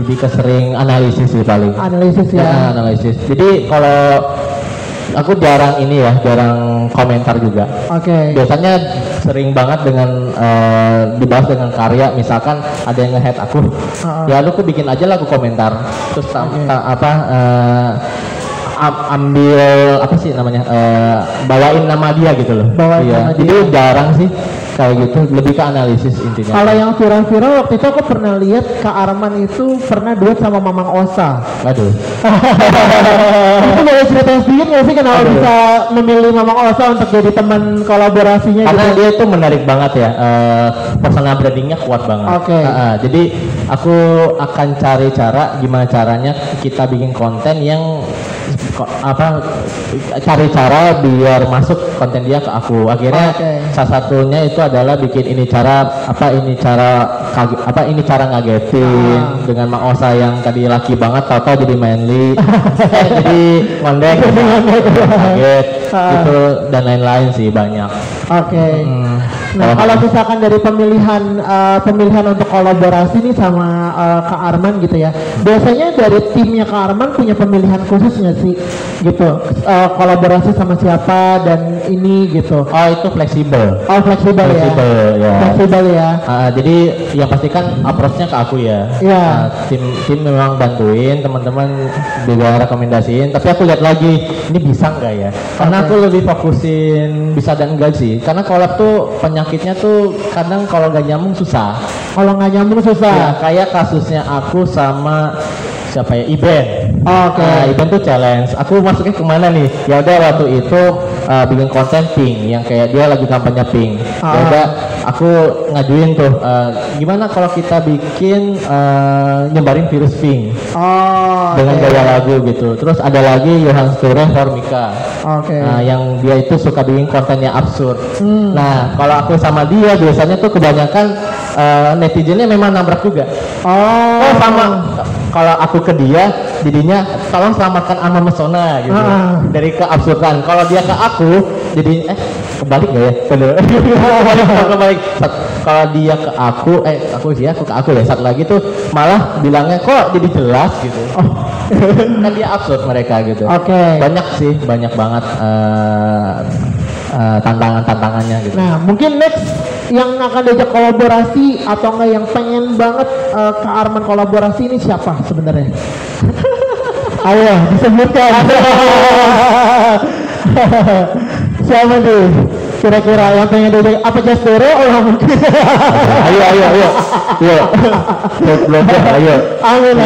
lebih ke sering analisis sih paling. Analisis ya. Analisis. Jadi kalau aku jarang komentar juga. Biasanya sering banget dengan dibahas dengan karya, misalkan ada yang nge-hate aku, ya lu bikin aja lah aku komentar, terus ambil apa sih namanya, bawain nama dia gitu loh. Jadi jarang sih kayak gitu, lebih ke analisis intinya. Kalau yang viral-viral waktu itu aku pernah lihat Kak Arman itu pernah duet sama Mamang Osa. Waduh. Itu boleh cerita sedikit nggak sih kenapa bisa memilih Mamang Osa untuk jadi teman kolaborasinya? Karena gitu? dia tuh menarik banget ya, personal brandingnya kuat banget. Jadi aku akan cari cara gimana caranya kita bikin konten yang cari cara biar masuk konten dia ke aku. Akhirnya salah satunya itu adalah bikin ini cara ngagetin dengan Mak Osa yang tadi laki banget tahu-tahu jadi manly, jadi ngondek, kaget gitu dan lain-lain sih banyak. Nah kalau misalkan dari pemilihan untuk kolaborasi nih sama Kak Arman gitu ya, biasanya dari timnya Kak Arman punya pemilihan khusus nggak sih gitu, kolaborasi sama siapa dan ini gitu. Oh itu fleksibel. Oh fleksibel ya. Ya. Fleksibel ya. Jadi yang pastikan approach-nya ke aku ya. Iya. Tim memang bantuin, teman-teman juga rekomendasiin. Tapi aku lihat lagi, ini bisa nggak ya? Karena aku lebih fokusin bisa dan enggak sih. Karena collab tuh penyakitnya tuh kadang kalau nggak nyambung susah. Kalau nggak nyambung Ya, susah. kayak kasusnya aku sama siapa ya, Iben. Oke. Iben tuh challenge. Aku masuknya kemana nih? Ya udah waktu itu bikin konten pink yang kayak dia lagi kampanye pink. Ya udah aku ngajuin tuh gimana kalau kita bikin nyebarin virus pink dengan gaya lagu gitu. Terus ada lagi Johan Sture Formika. Oke. Yang dia itu suka bikin kontennya absurd. Nah, kalau aku sama dia biasanya tuh kebanyakan netizennya memang nabrak juga. Oh sama. Kalau aku ke dia, jadinya tolong selamatkan Arman Mesona gitu. Dari keabsurdan. Kalau dia ke aku, jadi kebalik nggak ya? Bener. kebalik. Kalau dia ke aku ke aku ya. Satu lagi tuh malah bilangnya kok jadi jelas gitu. Kan dia absurd mereka gitu. Oke. Banyak sih, banyak banget tantangannya gitu. Nah, mungkin next yang akan diajak kolaborasi atau enggak yang pengen banget Kak Arman kolaborasi ini siapa sebenarnya? Ayo disebutkan. Siapa nih? Kira-kira yang pengen diajak apa Jasdoro? Oh mungkin. Ayo. Belum ayo. Amin.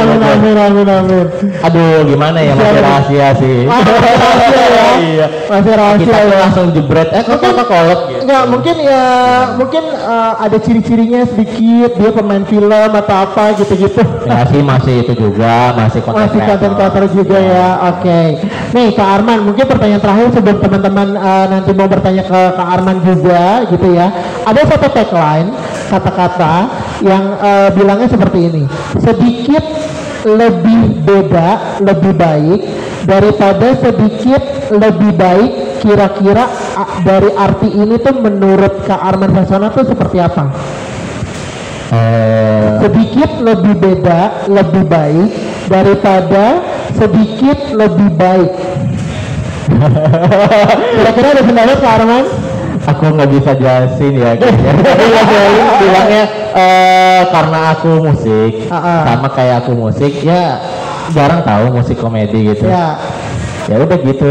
Aduh, gimana ya, masih rahasia sih. Rahasia ya. Iya. Masih rahasia. Kita Ya. langsung jebret. Kok apa kolot gitu. Enggak, mungkin ada ciri-cirinya sedikit, dia pemain film atau apa gitu-gitu. Ya sih masih itu juga, masih Masih konten kreator juga ya. Oke. Nih Kak Arman, mungkin pertanyaan terakhir sebelum teman-teman nanti mau bertanya ke Kak Arman juga gitu ya. Ada satu tagline kata-kata yang bilangnya seperti ini. Sedikit lebih beda, lebih baik daripada sedikit lebih baik. Kira-kira dari arti ini tuh menurut Kak Arman Mesona tuh seperti apa? Sedikit lebih beda, lebih baik daripada sedikit lebih baik. Kira-kira ada pendapat Kak Arman? Aku nggak bisa jelasin ya kayaknya. Bilangnya karena aku musik, sama kayak aku musik ya jarang tahu musik komedi gitu. Ya udah gitu.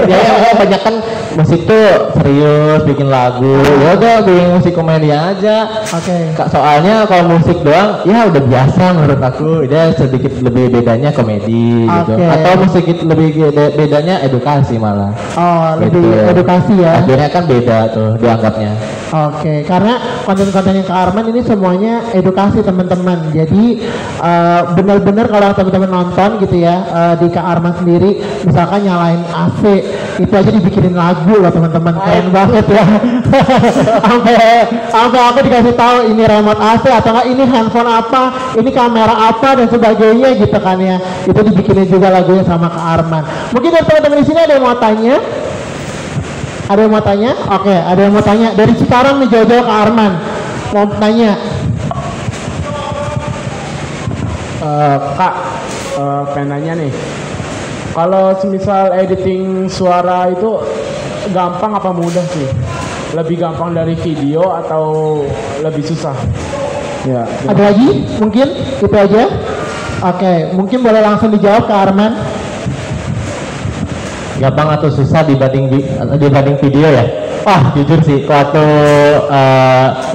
Ya banyak kan musik tuh serius bikin lagu. Ya udah bikin musik komedi aja. Oke. Soalnya kalau musik doang ya udah biasa menurut aku. Dia sedikit lebih bedanya komedi gitu. Atau musik lebih bedanya edukasi malah. Oh, gitu. lebih edukasi ya. Akhirnya kan beda tuh dianggapnya. Oke, karena konten-konten yang Kak Arman ini semuanya edukasi teman-teman. Jadi benar-benar kalau teman-teman nonton gitu ya di Kak Arman sendiri, misalkan nyalain AC, itu aja dibikinin lagu loh teman-teman, keren banget ya. sampai aku dikasih tahu ini remote AC atau enggak ini handphone apa, ini kamera apa dan sebagainya gitu kan ya. Itu dibikinin juga lagunya sama Kak Arman. Mungkin dari teman-teman di sini ada yang mau tanya? Ada yang mau tanya? Oke, ada yang mau tanya. Dari Cikarang nih jauh-jauh ke Arman. Mau tanya? Kak, pengen nanya nih. Kalau semisal editing suara itu gampang apa mudah sih? Lebih gampang dari video atau lebih susah? Ya. Ada lagi? Mungkin itu aja? Oke, mungkin boleh langsung dijawab ke Arman. Gampang atau susah dibanding video ya? Jujur sih waktu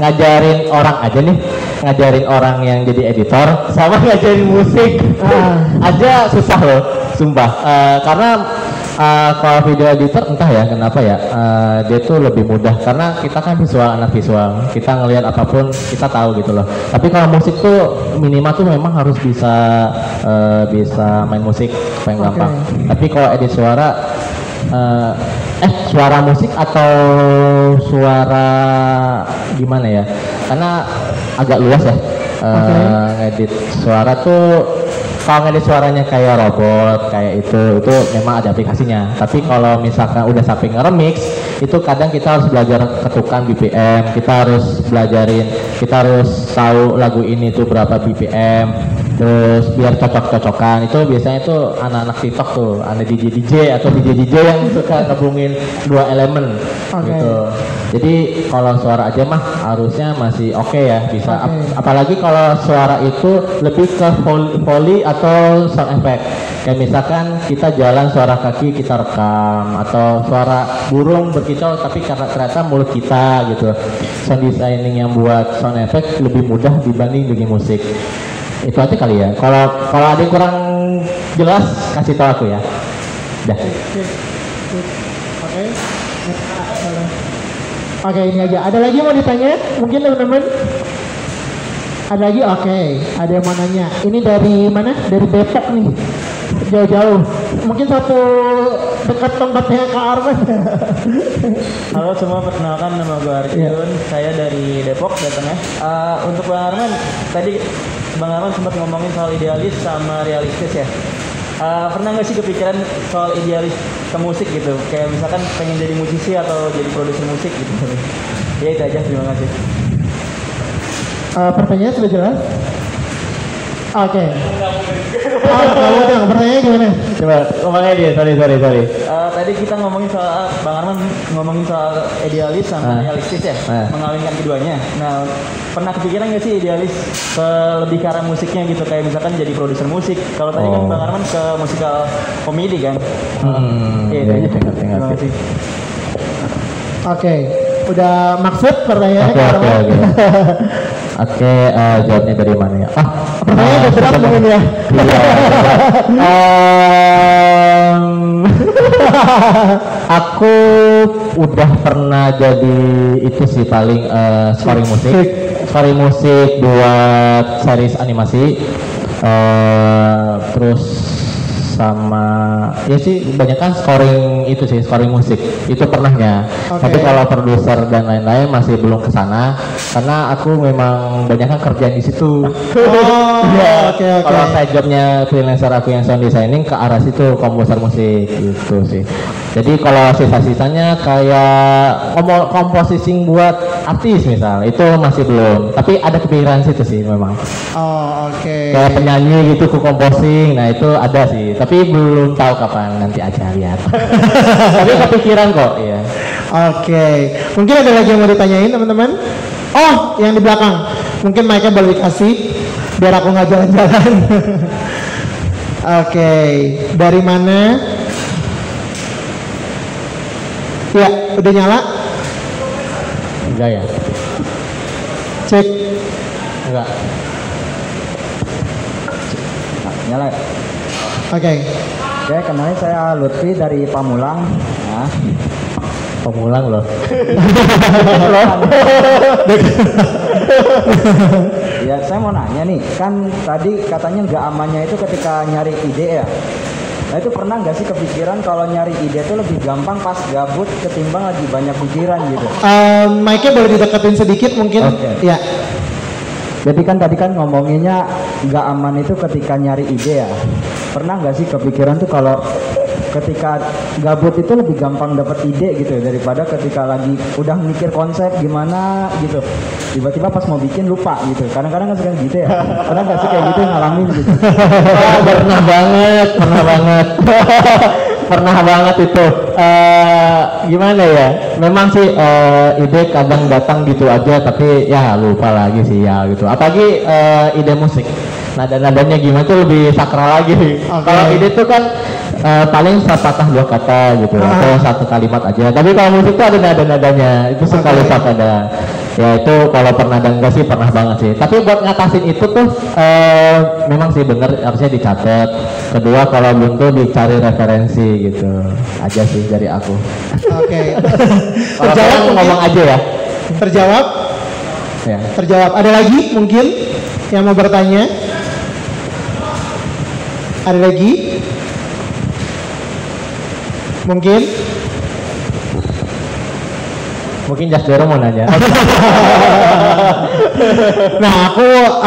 ngajarin orang aja nih, ngajarin orang yang jadi editor sama ngajarin musik aja susah loh, sumpah. Karena kalau video editor entah ya kenapa ya, dia tuh lebih mudah karena kita kan anak visual, kita ngelihat apapun kita tahu gitu loh. Tapi kalau musik tuh minimal tuh memang harus bisa main musik paling gampang. Tapi kalau edit suara suara musik atau suara gimana ya, karena agak luas ya. Ngedit suara tuh, kalau ngedit suaranya kayak robot kayak itu memang ada aplikasinya. Tapi kalau misalkan udah sampai nge-remix, itu kadang kita harus belajar ketukan BPM, kita harus tahu lagu ini tuh berapa BPM. Terus biar cocok-cocokan itu biasanya tuh anak-anak TikTok tuh, ada DJ atau DJ yang suka gabungin dua elemen gitu. Jadi kalau suara aja mah harusnya masih oke ya, bisa. Apalagi kalau suara itu lebih ke Foley atau sound effect. Kayak misalkan kita jalan suara kaki kita rekam, atau suara burung berkicau tapi karena ternyata mulut kita gitu. Sound designing yang buat sound effect lebih mudah dibanding bikin musik. Itu aja kali ya. Kalau ada yang kurang jelas kasih tahu aku ya. Dah. Oke, ini aja. Ada lagi yang mau ditanya? Mungkin teman-teman? Ada lagi? Oke, ada yang mau nanya. Ini dari mana? Dari Depok nih. Jauh-jauh. Mungkin satu dekat tempatnya Kak Arman. Halo semua, perkenalkan nama gue Arjun. Saya dari Depok datangnya. Untuk Bang Arman, tadi Bang Arman sempat ngomongin soal idealis sama realistis ya. Pernah nggak sih kepikiran soal idealis ke musik gitu? Kayak misalkan pengen jadi musisi atau jadi produser musik gitu. Ya itu aja, terima kasih. Pertanyaannya sudah jelas? Oke. Kamu dong, pertanyaannya gimana? Coba ngomongnya dia, sorry. Tadi kita ngomongin soal, Bang Arman ngomongin soal idealis sama realistis ya, mengawinkan keduanya. Nah, pernah kepikiran nggak sih idealis lebih ke arah musiknya gitu, kayak misalkan jadi produser musik? Kalau tadi kan Bang Arman ke musikal komedi kan? Iya, terima kasih. Oke, udah maksud pertanyaannya Kak Arman? Oke, jawabnya dari mana ya? Pertanyaannya udah berat mungkin ya? Aku udah pernah jadi itu sih paling scoring musik buat series animasi, terus sama ya sih banyak kan scoring musik itu pernahnya. Tapi kalau produser dan lain-lain masih belum kesana karena aku memang banyak kan kerjaan di situ. Kalau saya jobnya freelancer aku yang sound designing ke arah situ, komposer musik gitu sih. Jadi kalau sisa-sisanya kayak composing buat artis misal itu masih belum, tapi ada kepikiran situ sih memang. Kayak penyanyi gitu, composing, nah itu ada sih, tapi belum tahu kapan, nanti aja lihat. Tapi kepikiran kok, iya. Mungkin ada lagi yang mau ditanyain teman-teman? Oh, yang di belakang, mungkin mic-nya boleh dikasih biar aku nggak jalan-jalan. Dari mana? Ya, udah nyala? Enggak ya? Cek. Enggak. Nyala. Oke, kenalin saya Lutfi dari Pamulang. Nah. Pamulang loh. Ya, saya mau nanya nih, kan tadi katanya nggak amannya itu ketika nyari ide ya. Nah itu pernah nggak sih kepikiran kalau nyari ide itu lebih gampang pas gabut ketimbang lagi banyak pikiran gitu? Mic-nya boleh dideketin sedikit mungkin? Ya. Jadi kan tadi kan ngomonginnya nggak aman itu ketika nyari ide ya. Pernah nggak sih kepikiran tuh kalau ketika gabut itu lebih gampang dapat ide gitu daripada ketika lagi udah mikir konsep gimana gitu, tiba-tiba pas mau bikin lupa gitu. Kadang-kadang kan suka gitu ya. Pernah nggak sih kayak gitu ngalamin gitu? Pernah banget. Pernah banget itu. Gimana ya? Memang sih ide kadang datang gitu aja, tapi ya lupa lagi sih ya gitu. Apalagi ide musik. Nada-nadanya gimana tuh lebih sakral lagi. Kalau ide tuh kan paling sepatah dua kata gitu, atau satu kalimat aja. Tapi kalau musik tuh ada nada-nadanya, itu suka lupa kadang. Ya itu kalau pernah dan enggak sih pernah banget sih. Tapi buat ngatasin itu tuh memang sih bener harusnya dicatat. Kedua kalau belum tuh dicari referensi gitu. Aja sih dari aku. Terjawab ngomong aja ya. Terjawab? Ya. Terjawab. Ada lagi mungkin yang mau bertanya? Ada lagi? Mungkin Jasdero mau nanya. Nah,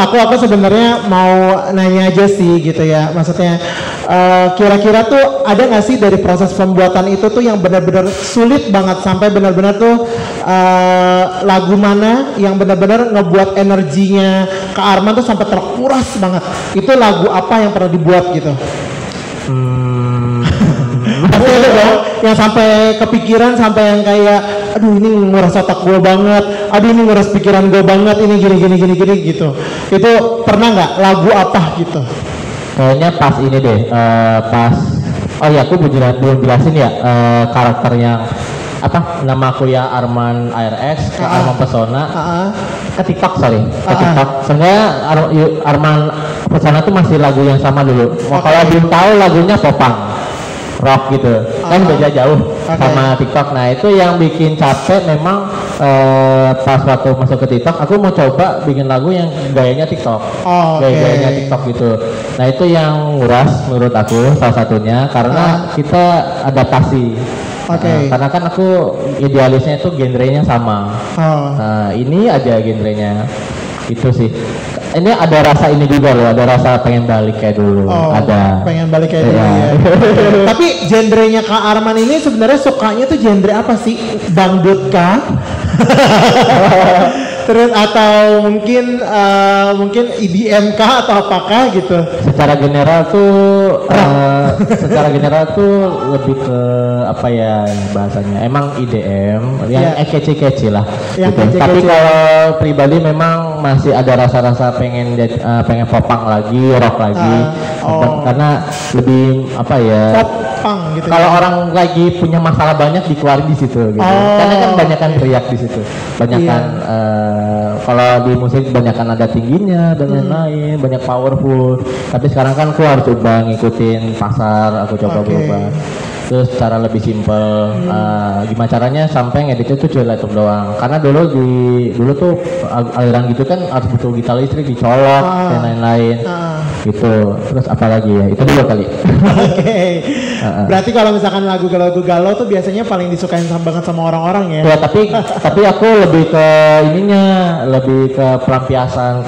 aku sebenarnya mau nanya aja sih gitu ya. Maksudnya kira-kira tuh ada nggak sih dari proses pembuatan itu tuh yang benar-benar sulit banget sampai benar-benar tuh lagu mana yang benar-benar ngebuat energinya Kak Arman tuh sampai terkuras banget. Itu lagu apa yang pernah dibuat gitu? Pasti ada dong yang sampai kepikiran, sampai yang kayak aduh ini nguras otak gue banget, aduh ini nguras pikiran gue banget, ini gini gitu. Itu pernah nggak lagu apa gitu? Kayaknya pas ini deh, pas oh ya aku belum jelasin ya karakter yang apa nama aku ya Arman ARX, Arman Pesona, ke TikTok sorry, ke TikTok. Sebenarnya Arman Pesona tuh masih lagu yang sama dulu. Kalau belum tahu lagunya popang, rock gitu, kan beda jauh sama TikTok. Nah itu yang bikin capek memang pas waktu masuk ke TikTok, aku mau coba bikin lagu yang gayanya TikTok, gayanya TikTok gitu. Nah itu yang nguras menurut aku salah satunya karena kita adaptasi. Karena kan aku idealisnya itu genrenya sama. Nah ini aja genrenya itu sih. Ini ada rasa ini juga loh, ada rasa pengen balik kayak dulu. Ada. Pengen balik kayak dulu ya. Tapi genrenya Kak Arman ini sebenarnya sukanya tuh genre apa sih? Dangdut kah? Terus atau mungkin EDM kah atau apakah gitu? Secara general tuh lebih ke apa ya bahasanya? Emang EDM yang kece-kece lah. Gitu. Tapi kalau pribadi memang masih ada rasa-rasa pengen popang lagi, rock lagi. Karena lebih apa ya? Popang gitu. Kalau orang lagi punya masalah banyak dikeluarin di situ gitu. Karena kan banyakan teriak di situ. Banyakan kalau di musik banyakan ada tingginya dan lain-lain, banyak powerful. Tapi sekarang kan aku harus coba ngikutin pasar, aku coba berubah. Terus cara lebih simpel, gimana caranya sampai ngeditnya tuh cuma laptop doang. Karena dulu tuh aliran gitu kan harus butuh gitar listrik dicolok dan lain-lain. Gitu. Terus apa lagi ya? Itu dulu kali. Berarti kalau misalkan lagu-lagu galau tuh biasanya paling disukain banget sama orang-orang ya? Ya tapi aku lebih ke ininya, lebih ke pelampiasan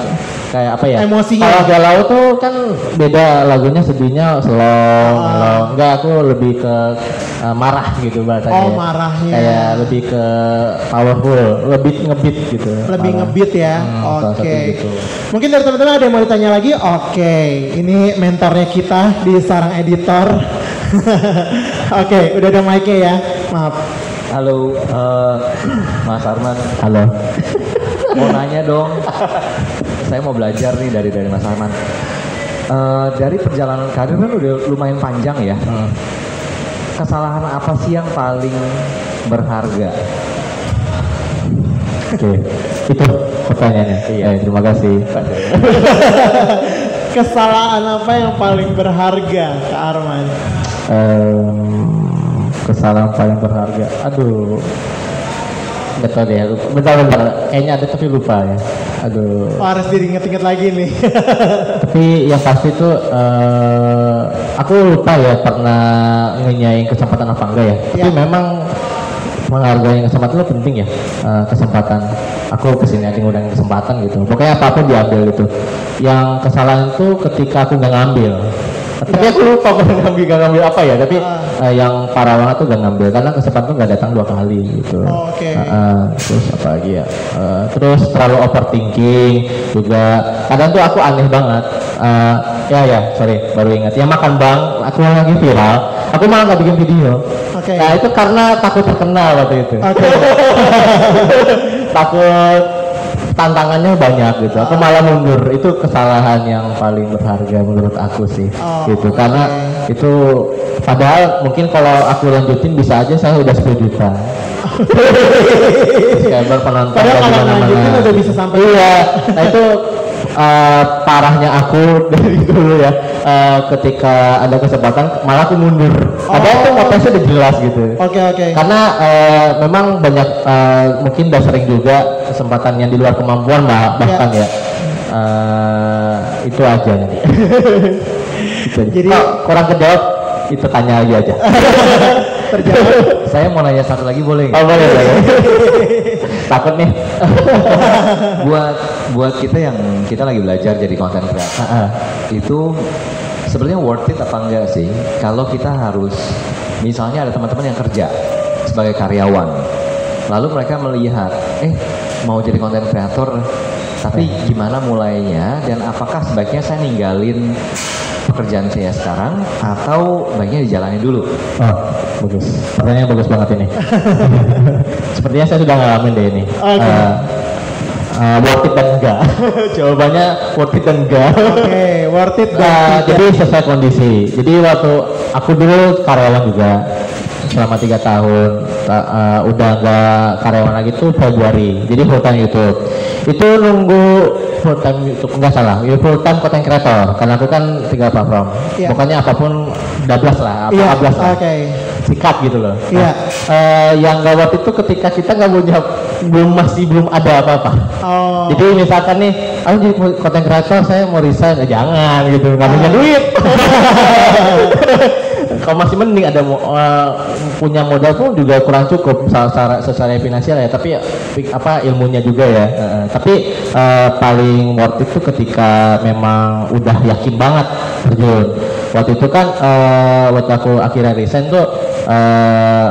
kayak apa ya? Emosinya. Kalau galau tuh kan beda lagunya, sedihnya slow, mellow. Enggak, aku lebih ke marah gitu bahasanya. Marahnya. Kayak lebih ke powerful, lebih ngebeat gitu. Lebih ngebeat ya. Gitu. Mungkin dari teman-teman ada yang mau ditanya lagi? Ini mentornya kita di Sarang Editor. Udah ada mic-nya ya. Maaf. Halo, Mas Arman. Halo. Mau nanya dong. Saya mau belajar nih dari Mas Arman. Dari perjalanan karir kan udah lumayan panjang ya. Kesalahan apa sih yang paling berharga? Itu pertanyaannya. Terima kasih. Kesalahan apa yang paling berharga, Kak Arman? Kesalahan paling berharga. Aduh. Gak tau deh, bentar. Kayaknya ada tapi lupa ya. Aduh. Harus diinget-inget lagi nih. Tapi yang pasti tuh aku lupa ya pernah ngenyain kesempatan apa enggak ya. Tapi memang menghargai kesempatan itu penting ya. Kesempatan. Aku kesini aja ngundang kesempatan gitu. Pokoknya apapun diambil gitu. Yang kesalahan itu ketika aku nggak ngambil. Tapi aku lupa gak ngambil apa ya. Tapi yang parah banget tuh gak ngambil karena kesempatan tuh gak datang 2 kali gitu. Terus apa lagi ya? Terus terlalu overthinking juga. Kadang tuh aku aneh banget. Sorry baru ingat. Yang makan bang, aku lagi viral. Aku malah nggak bikin video. Nah itu karena takut terkenal waktu itu. Takut tantangannya banyak gitu. Aku malah mundur. Itu kesalahan yang paling berharga menurut aku sih. Gitu. Karena itu padahal mungkin kalau aku lanjutin bisa aja saya udah 10 juta. Subscriber penonton. Padahal kalau lanjutin udah bisa sampai. Iya. Nah itu parahnya aku dari dulu ya. Ketika ada kesempatan malah aku mundur. Padahal itu motivasi udah jelas gitu. Karena memang banyak mungkin udah sering juga kesempatan yang di luar kemampuan bahkan ya. Itu aja nanti. Jadi kurang kejawab itu tanya lagi aja. Terjawab. Saya mau nanya satu lagi boleh? Boleh. Takut nih. buat kita yang kita lagi belajar jadi content creator. Itu sebenarnya worth it apa enggak sih? Kalau kita harus misalnya ada teman-teman yang kerja sebagai karyawan. Lalu mereka melihat, mau jadi content creator Tapi gimana mulainya dan apakah sebaiknya saya ninggalin pekerjaan saya sekarang atau baiknya dijalani dulu? Oh, bagus. Pertanyaan bagus banget ini. Sepertinya saya sudah ngalamin deh ini. Oke. Worth it dan enggak. Jawabannya worth it dan enggak. Oke, worth it dan tidak. Jadi sesuai kondisi. Jadi waktu aku dulu karyawan juga selama 3 tahun, udah nggak karyawan lagi tuh Februari. Jadi full time YouTube. Itu nunggu full time YouTube, enggak salah, full time content creator. Karena aku kan 3 platform. Iya. Pokoknya apapun dablas lah, apa Iya, ablas lah. oke. Sikat gitu loh. Iya. Yang gak worth itu ketika kita nggak punya, belum ada apa-apa. Oh. Jadi misalkan nih, aku jadi content creator, saya mau resign, jangan gitu, nggak punya duit. Kalau masih mending ada punya modal pun juga kurang cukup secara finansial ya, tapi apa ilmunya juga ya. Tapi paling worth itu ketika memang udah yakin banget terjun. Waktu itu kan waktu aku akhirnya resign tuh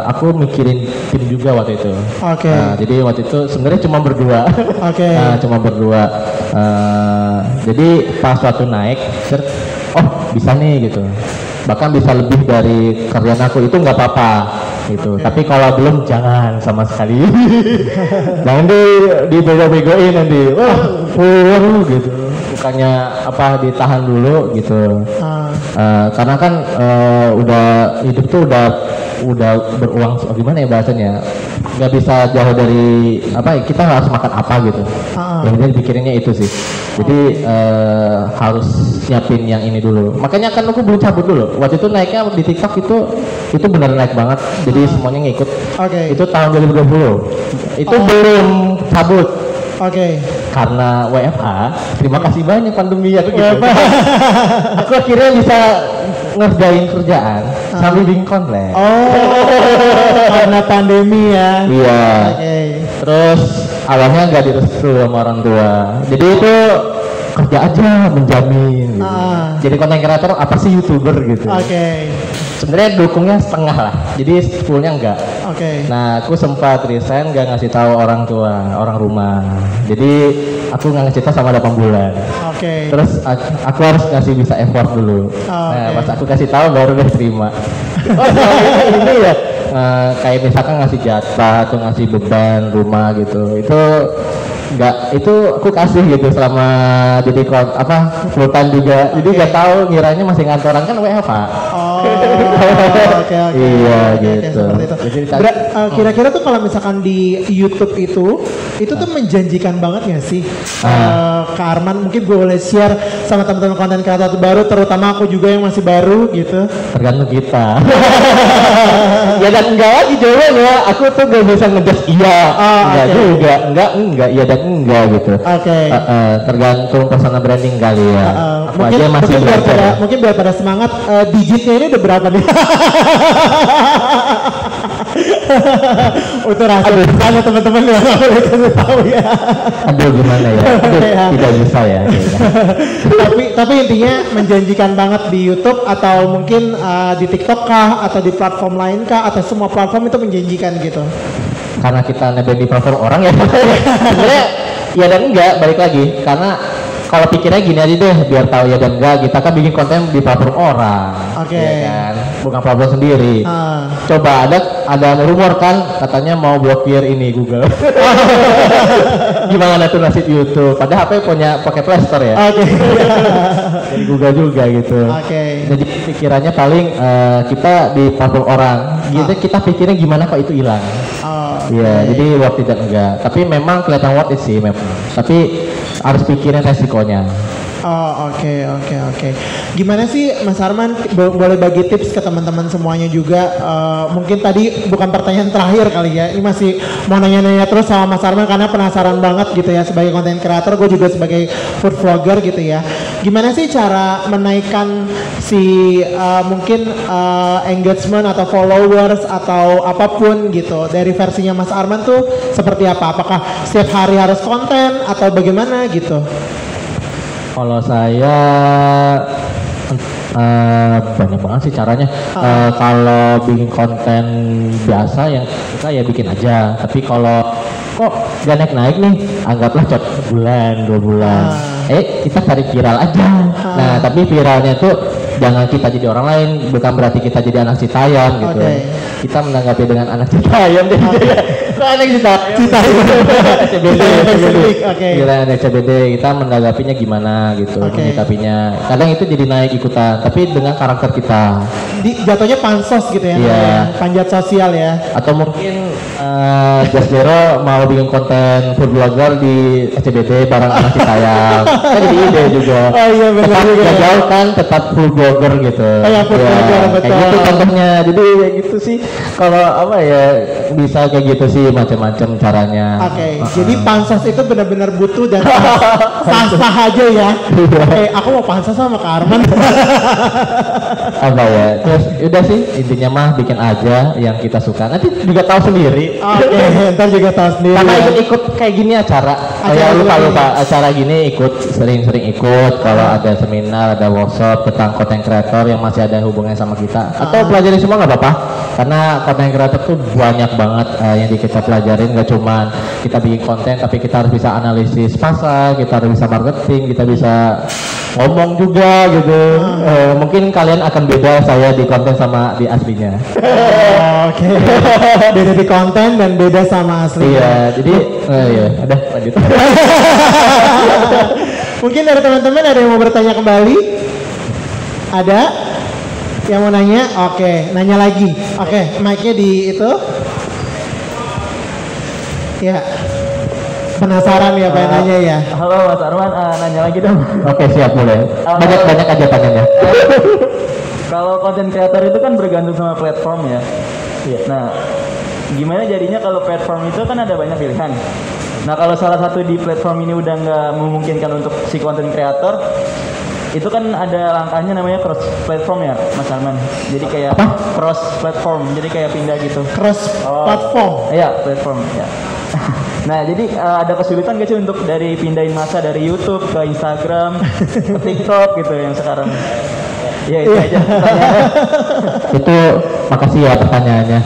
aku mikirin tim juga waktu itu. Oke. Jadi waktu itu sebenarnya cuma berdua. Oke. Cuma berdua. Jadi pas waktu naik, oh bisa nih gitu. Bahkan bisa lebih dari kerjaan aku, itu nggak apa-apa gitu. Tapi kalau belum jangan sama sekali. Jangan dibego-begoin nanti. Wah, gitu. Bukannya apa ditahan dulu gitu. Karena kan udah hidup tuh udah beruang, gimana ya bahasanya, nggak bisa jauh dari apa, kita harus makan apa gitu. Yang penting pikirinnya itu sih. Jadi harus siapin yang ini dulu. Makanya kan aku belum cabut dulu. Waktu itu naiknya di TikTok itu benar naik banget. Jadi semuanya ngikut. Itu tahun 2020. Itu belum cabut. Karena WFH, terima kasih banyak pandemi aku gitu. Aku akhirnya bisa ngerjain kerjaan sambil bikin konten. Karena pandemi ya. Iya. Terus awalnya nggak direstui sama orang tua. Jadi itu kerja aja menjamin. Gitu. Jadi konten kreator apa sih YouTuber gitu. Sebenarnya dukungnya setengah lah. Jadi fullnya enggak. Nah, aku sempat resign nggak ngasih tahu orang tua, orang rumah. Jadi aku nggak ngasih tahu sama 8 bulan. Terus aku harus kasih bisa effort dulu. Nah, pas aku kasih tahu baru dia terima. Ini ya. Kayak misalkan ngasih jatah atau ngasih beban rumah gitu, itu enggak, itu aku kasih gitu selama jadi full time juga. Jadi nggak tahu ngiranya masih ngantoran kan WFH. Iya gitu. Kira-kira tuh kalau misalkan di YouTube itu tuh menjanjikan banget nggak sih? Kak Arman mungkin boleh share sama teman-teman konten kreator baru, terutama aku juga yang masih baru gitu. Tergantung kita. Ya dan enggak lagi jawabannya. Aku tuh gak bisa ngejas iya, enggak juga, enggak iya dan enggak gitu. Tergantung personal branding kali ya. Mungkin biar pada semangat, digitnya ini udah berapa nih? Untuk rahasia teman-teman ya, boleh tahu ya. Aduh gimana ya? Tidak bisa ya. Tapi intinya menjanjikan banget di YouTube atau mungkin di TikTok kah atau di platform lain kah atau semua platform itu menjanjikan gitu. Karena kita nebeng di platform orang ya. Sebenarnya ya dan enggak, balik lagi karena kalau pikirnya gini aja deh, biar tahu ya dan enggak, kita kan bikin konten di platform orang, ya kan, bukan platform sendiri. Coba ada rumor kan, katanya mau blokir ini Google. Gimana tuh nasib YouTube? Padahal HP pakai Play Store ya. Jadi Google juga gitu. Jadi pikirannya paling kita di platform orang, kita pikirnya gimana kok itu hilang. Ya, jadi worth it dan enggak. Tapi memang kelihatan worth it sih memang. Tapi harus pikirin resikonya. Oke. Gimana sih Mas Arman, boleh bagi tips ke teman-teman semuanya juga? Mungkin tadi bukan pertanyaan terakhir kali ya. Ini masih mau nanya-nanya terus sama Mas Arman karena penasaran banget gitu ya, sebagai konten kreator, gue juga sebagai food vlogger gitu ya. Gimana sih cara menaikkan si mungkin engagement atau followers atau apapun gitu dari versinya Mas Arman tuh seperti apa? Apakah setiap hari harus konten atau bagaimana gitu? Kalau saya Banyak banget sih caranya. Kalau bikin konten biasa yang suka ya bikin aja. Tapi kalau kok gak naik nih, anggaplah sebulan 2 bulan. Kita cari viral aja. Nah tapi viralnya tuh jangan kita jadi orang lain, bukan berarti kita jadi anak Citayam gitu. Kita menanggapi dengan anak Citayam deh. Anak Citayam. Kira anak CBD, kita menanggapinya gimana gitu, menyikapinya. Kadang itu jadi naik ikutan, tapi dengan karakter kita. Jatuhnya pansos gitu ya, panjat sosial ya. Atau mungkin Just Zero mau bikin konten food blogger di SCBD bareng anak Citayam. Kan jadi ide juga. Oh iya benar juga. Tetap jauh kan, tetap food blogger gitu. Food blogger betul. Kayak gitu contohnya. Jadi kayak gitu sih. Kalau apa ya bisa kayak gitu sih macam-macam caranya. Jadi pansos itu benar-benar butuh dan sah-sah aja ya. Aku mau pansos sama Kak Arman. Apa ya? Terus udah sih intinya mah bikin aja yang kita suka. Nanti juga tahu sendiri. Ntar juga tahu sendiri. Karena ikut kayak gini acara. Kayak lupa acara gini ikut sering-sering ikut. Kalau ada seminar, ada workshop tentang content creator yang masih ada hubungannya sama kita. Atau pelajari semua nggak apa-apa. Karena content creator tuh banyak banget yang kita pelajarin. Gak cuman kita bikin konten, tapi kita harus bisa analisis pasar, kita harus bisa marketing, kita bisa ngomong juga gitu. Mungkin kalian akan beda saya di konten sama di aslinya. Beda di konten dan beda sama aslinya. Iya, jadi udah lanjut. Mungkin dari teman-teman ada yang mau bertanya kembali? Ada yang mau nanya? Nanya lagi. Mic-nya di itu. Ya. Penasaran ya pengen nanya ya. Halo Mas Arman, nanya lagi dong. Siap boleh. Banyak aja tanyanya. Kalau konten kreator itu kan bergantung sama platform ya. Nah, gimana jadinya kalau platform itu kan ada banyak pilihan. Nah, kalau salah satu di platform ini udah nggak memungkinkan untuk si konten kreator, itu kan ada langkahnya namanya cross platform ya, Mas Arman. Jadi kayak cross platform, jadi kayak pindah gitu. Cross platform. Iya, platform ya. Nah, jadi ada kesulitan gak sih untuk dari pindahin masa dari YouTube ke Instagram, ke TikTok gitu yang sekarang? Ya itu aja. Itu makasih ya pertanyaannya.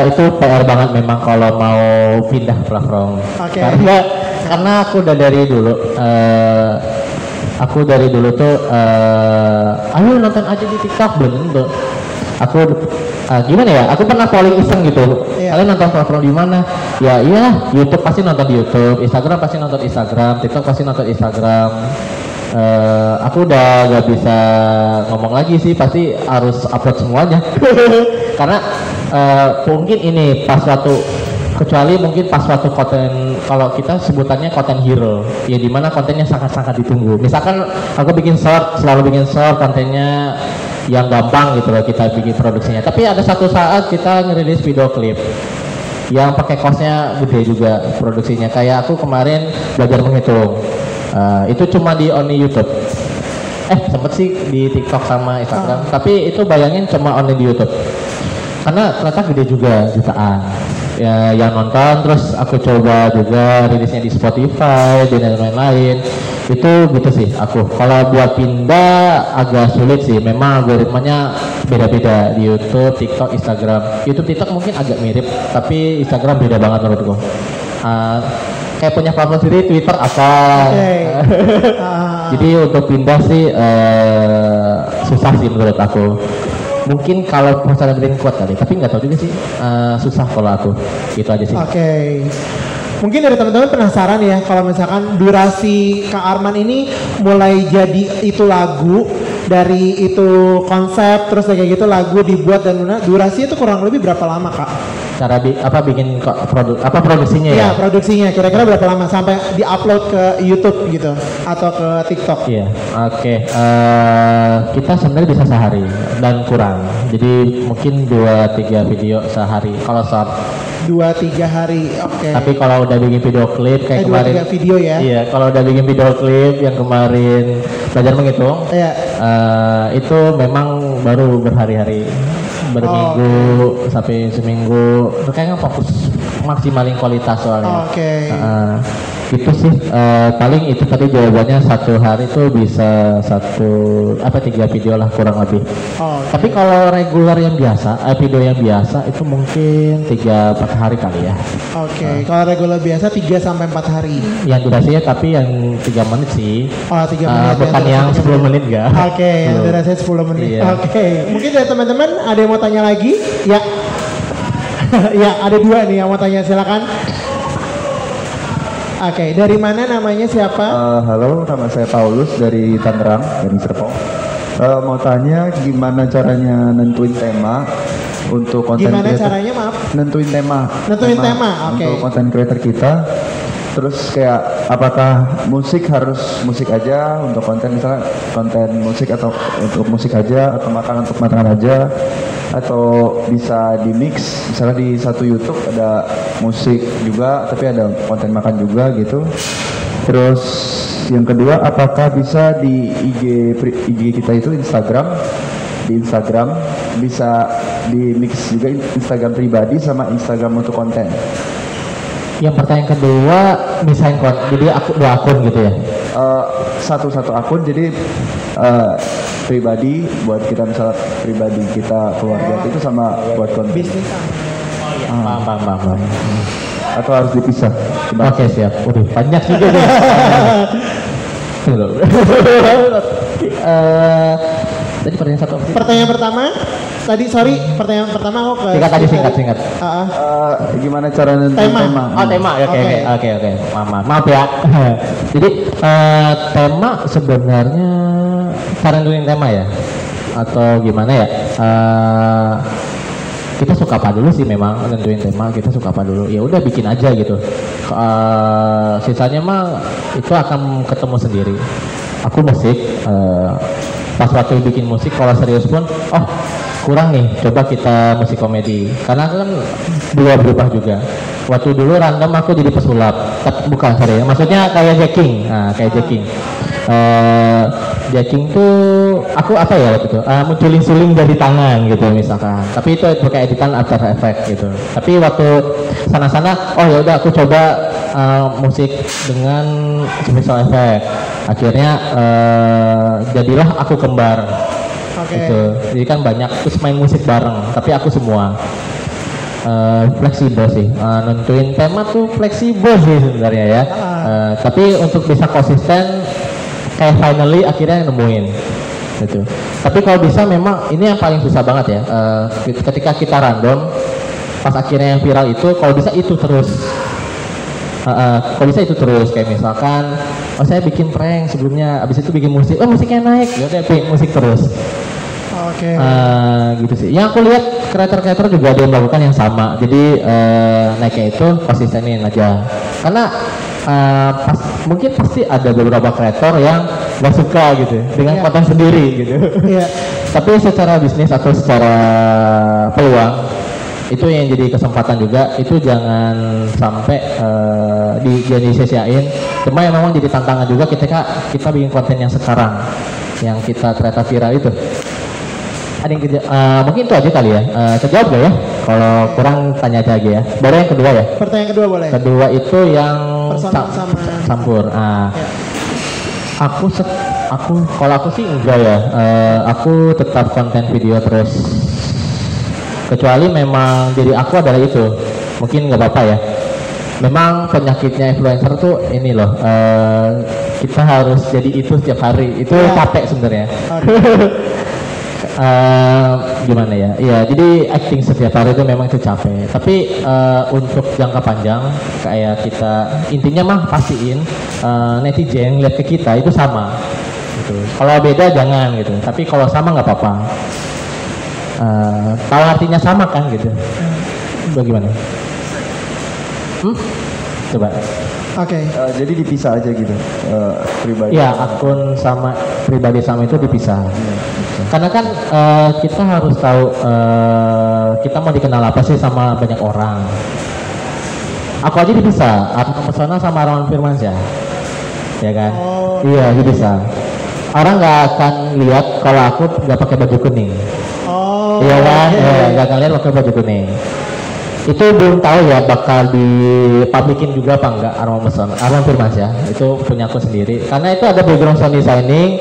Itu PR banget memang kalau mau pindah platform. Karena aku udah dari dulu. Aku dari dulu tuh, ayo nonton aja di TikTok, belum tentu. Aku gimana ya? Aku pernah polling iseng gitu. Kalian nonton platform di mana? Ya iya, YouTube pasti nonton di YouTube, Instagram pasti nonton Instagram, TikTok pasti nonton Instagram. Aku udah gak bisa ngomong lagi sih, pasti harus upload semuanya. Karena mungkin ini pas suatu, kecuali mungkin pas suatu konten, kalau kita sebutannya konten hero, ya dimana kontennya sangat-sangat ditunggu. Misalkan aku bikin short, selalu bikin short, kontennya yang gampang gitu loh kita bikin produksinya. Tapi ada satu saat kita ngerilis video klip yang pakai costnya gede juga produksinya. Kayak aku kemarin belajar menghitung, itu cuma di only YouTube. Sempet sih di TikTok sama Instagram, tapi itu bayangin cuma only di YouTube. Karena ternyata gede juga, jutaan ya yang nonton. Terus aku coba juga rilisnya di Spotify dan lain-lain. Itu gitu sih aku. Kalau buat pindah agak sulit sih, memang algoritmanya beda-beda di YouTube, TikTok, Instagram. YouTube, TikTok mungkin agak mirip, tapi Instagram beda banget menurutku. Kayak punya platform sendiri, Twitter apa. Jadi untuk pindah sih susah sih menurut aku. Mungkin kalau misalnya bikin kuat kali, tapi nggak tahu juga sih. Susah kalau aku. Gitu aja sih. Mungkin dari teman-teman penasaran ya, kalau misalkan durasi Kak Arman ini mulai jadi itu lagu, dari itu konsep, terus kayak gitu lagu dibuat dan durasi itu kurang lebih berapa lama Kak? Cara bikin produksinya ya? Iya, produksinya kira-kira berapa lama sampai diupload ke YouTube gitu atau ke TikTok? Iya, kita sebenarnya bisa sehari dan kurang. Jadi mungkin 2-3 video sehari kalau short. 2-3 hari, Tapi kalau udah bikin video klip kayak kemarin. 2-3 video ya? Iya, kalau udah bikin video klip yang kemarin belajar menghitung. Itu memang baru berhari-hari, berminggu sampai seminggu. Kayaknya fokus maksimalin kualitas soalnya. Oke. Itu sih paling itu tadi jawabannya satu hari tuh bisa 3 video lah kurang lebih. Tapi kalau reguler yang biasa, video yang biasa itu mungkin 3-4 hari kali ya. Oke, kalau reguler biasa 3 sampai 4 hari. Yang durasinya tapi yang 3 menit sih. Oh, 3 menit. Bukan yang 10 menit enggak. Oke, yang durasinya 10 menit. Iya. Oke. Mungkin dari teman-teman ada yang mau tanya lagi? Ya. Ya, ada 2 nih yang mau tanya, silakan. Oke, dari mana namanya siapa? Halo, nama saya Paulus dari Tangerang, dari Serpong. Mau tanya gimana caranya nentuin tema untuk konten Gimana creator? caranya, maaf? Nentuin tema. Nentuin tema, oke. Untuk konten creator kita. Terus kayak apakah musik harus musik aja untuk konten, misalnya konten musik atau untuk musik aja, atau makan untuk makanan aja, atau bisa di mix, misalnya di satu YouTube ada musik juga tapi ada konten makan juga gitu. Terus yang kedua, apakah bisa di IG kita itu Instagram, di Instagram bisa di mix juga Instagram pribadi sama Instagram untuk konten? Yang pertanyaan kedua, misalnya jadi aku 2 akun gitu ya? Satu akun, jadi pribadi buat kita, misalnya pribadi kita keluarga itu sama buat konten. Bisnis. Paham. Atau harus dipisah? Oke, siap. Waduh, banyak juga deh. Tadi pertanyaan satu. Pertanyaan pertama, pertanyaan pertama aku ke singkat. Gimana cara nentuin tema? Oh, tema. Oke. Maaf ya. Jadi tema sebenarnya cara nentuin tema ya, atau gimana ya? Kita suka apa dulu sih, memang nentuin tema kita suka apa dulu. Ya udah bikin aja gitu. Sisanya mah itu akan ketemu sendiri. Aku musik. Pas waktu bikin musik, kalau serius pun, kurang nih, coba kita musik komedi. Karena kan berubah juga. Waktu dulu random aku jadi pesulap, bukan sorry, maksudnya kayak jacking. Jacking tuh aku apa ya waktu itu, munculin suling dari tangan gitu misalkan. Tapi itu pakai editan After Effects gitu. Tapi waktu sana-sana, ya udah aku coba musik dengan visual effect. Akhirnya jadilah aku kembar. Gitu. Jadi kan banyak terus main musik bareng, tapi aku semua fleksibel sih. Nentuin tema tuh fleksibel sih sebenarnya ya. Tapi untuk bisa konsisten kayak finally akhirnya nemuin gitu. Tapi kalau bisa memang ini yang paling susah banget ya. Ketika kita random pas akhirnya yang viral itu, kalau bisa itu terus. Kalau bisa itu terus, kayak misalkan saya bikin prank sebelumnya, abis itu bikin musik, musiknya naik, ya udah musik terus. Gitu sih. Yang aku lihat kreator juga ada yang melakukan yang sama. Jadi naiknya itu konsistenin aja. Karena mungkin pasti ada beberapa kreator yang gak suka gitu dengan konten sendiri gitu. Tapi secara bisnis atau secara peluang itu yang jadi kesempatan juga, itu jangan sampai disia-siain. Cuma yang memang jadi tantangan juga ketika kita bikin konten yang sekarang, yang kita ternyata viral itu. Ada yang mungkin itu aja kali ya. Terjawab gak ya? Kalau kurang tanya aja lagi ya. Baru yang kedua ya? Pertanyaan kedua boleh. Kedua itu yang campur. Kalau aku sih enggak ya. Aku tetap konten video terus. Kecuali memang diri aku adalah itu, mungkin nggak apa-apa ya. Memang penyakitnya influencer tuh ini loh, kita harus jadi itu setiap hari, itu capek sebenarnya. Gimana ya? Iya, jadi acting setiap hari itu memang itu capek. Tapi untuk jangka panjang, kayak kita intinya mah pastiin netizen lihat ke kita itu sama. Gitu. Kalau beda jangan gitu. Tapi kalau sama nggak apa-apa. Tahu artinya sama kan gitu. Bagaimana? Coba. Jadi dipisah aja gitu, pribadi. Ya, akun sama pribadi sama itu dipisah. Karena kan kita harus tahu kita mau dikenal apa sih sama banyak orang. Aku aja dipisah, Arman Pesona sama Arman Firmansyah, ya kan? Iya, dipisah. Orang nggak akan lihat kalau aku nggak pakai baju kuning. Iya kan? Nggak akan lihat pakai baju kuning. Itu belum tahu ya bakal dipublikin juga apa enggak Arman Firmansyah. Itu punya aku sendiri. Karena itu ada background sound designing.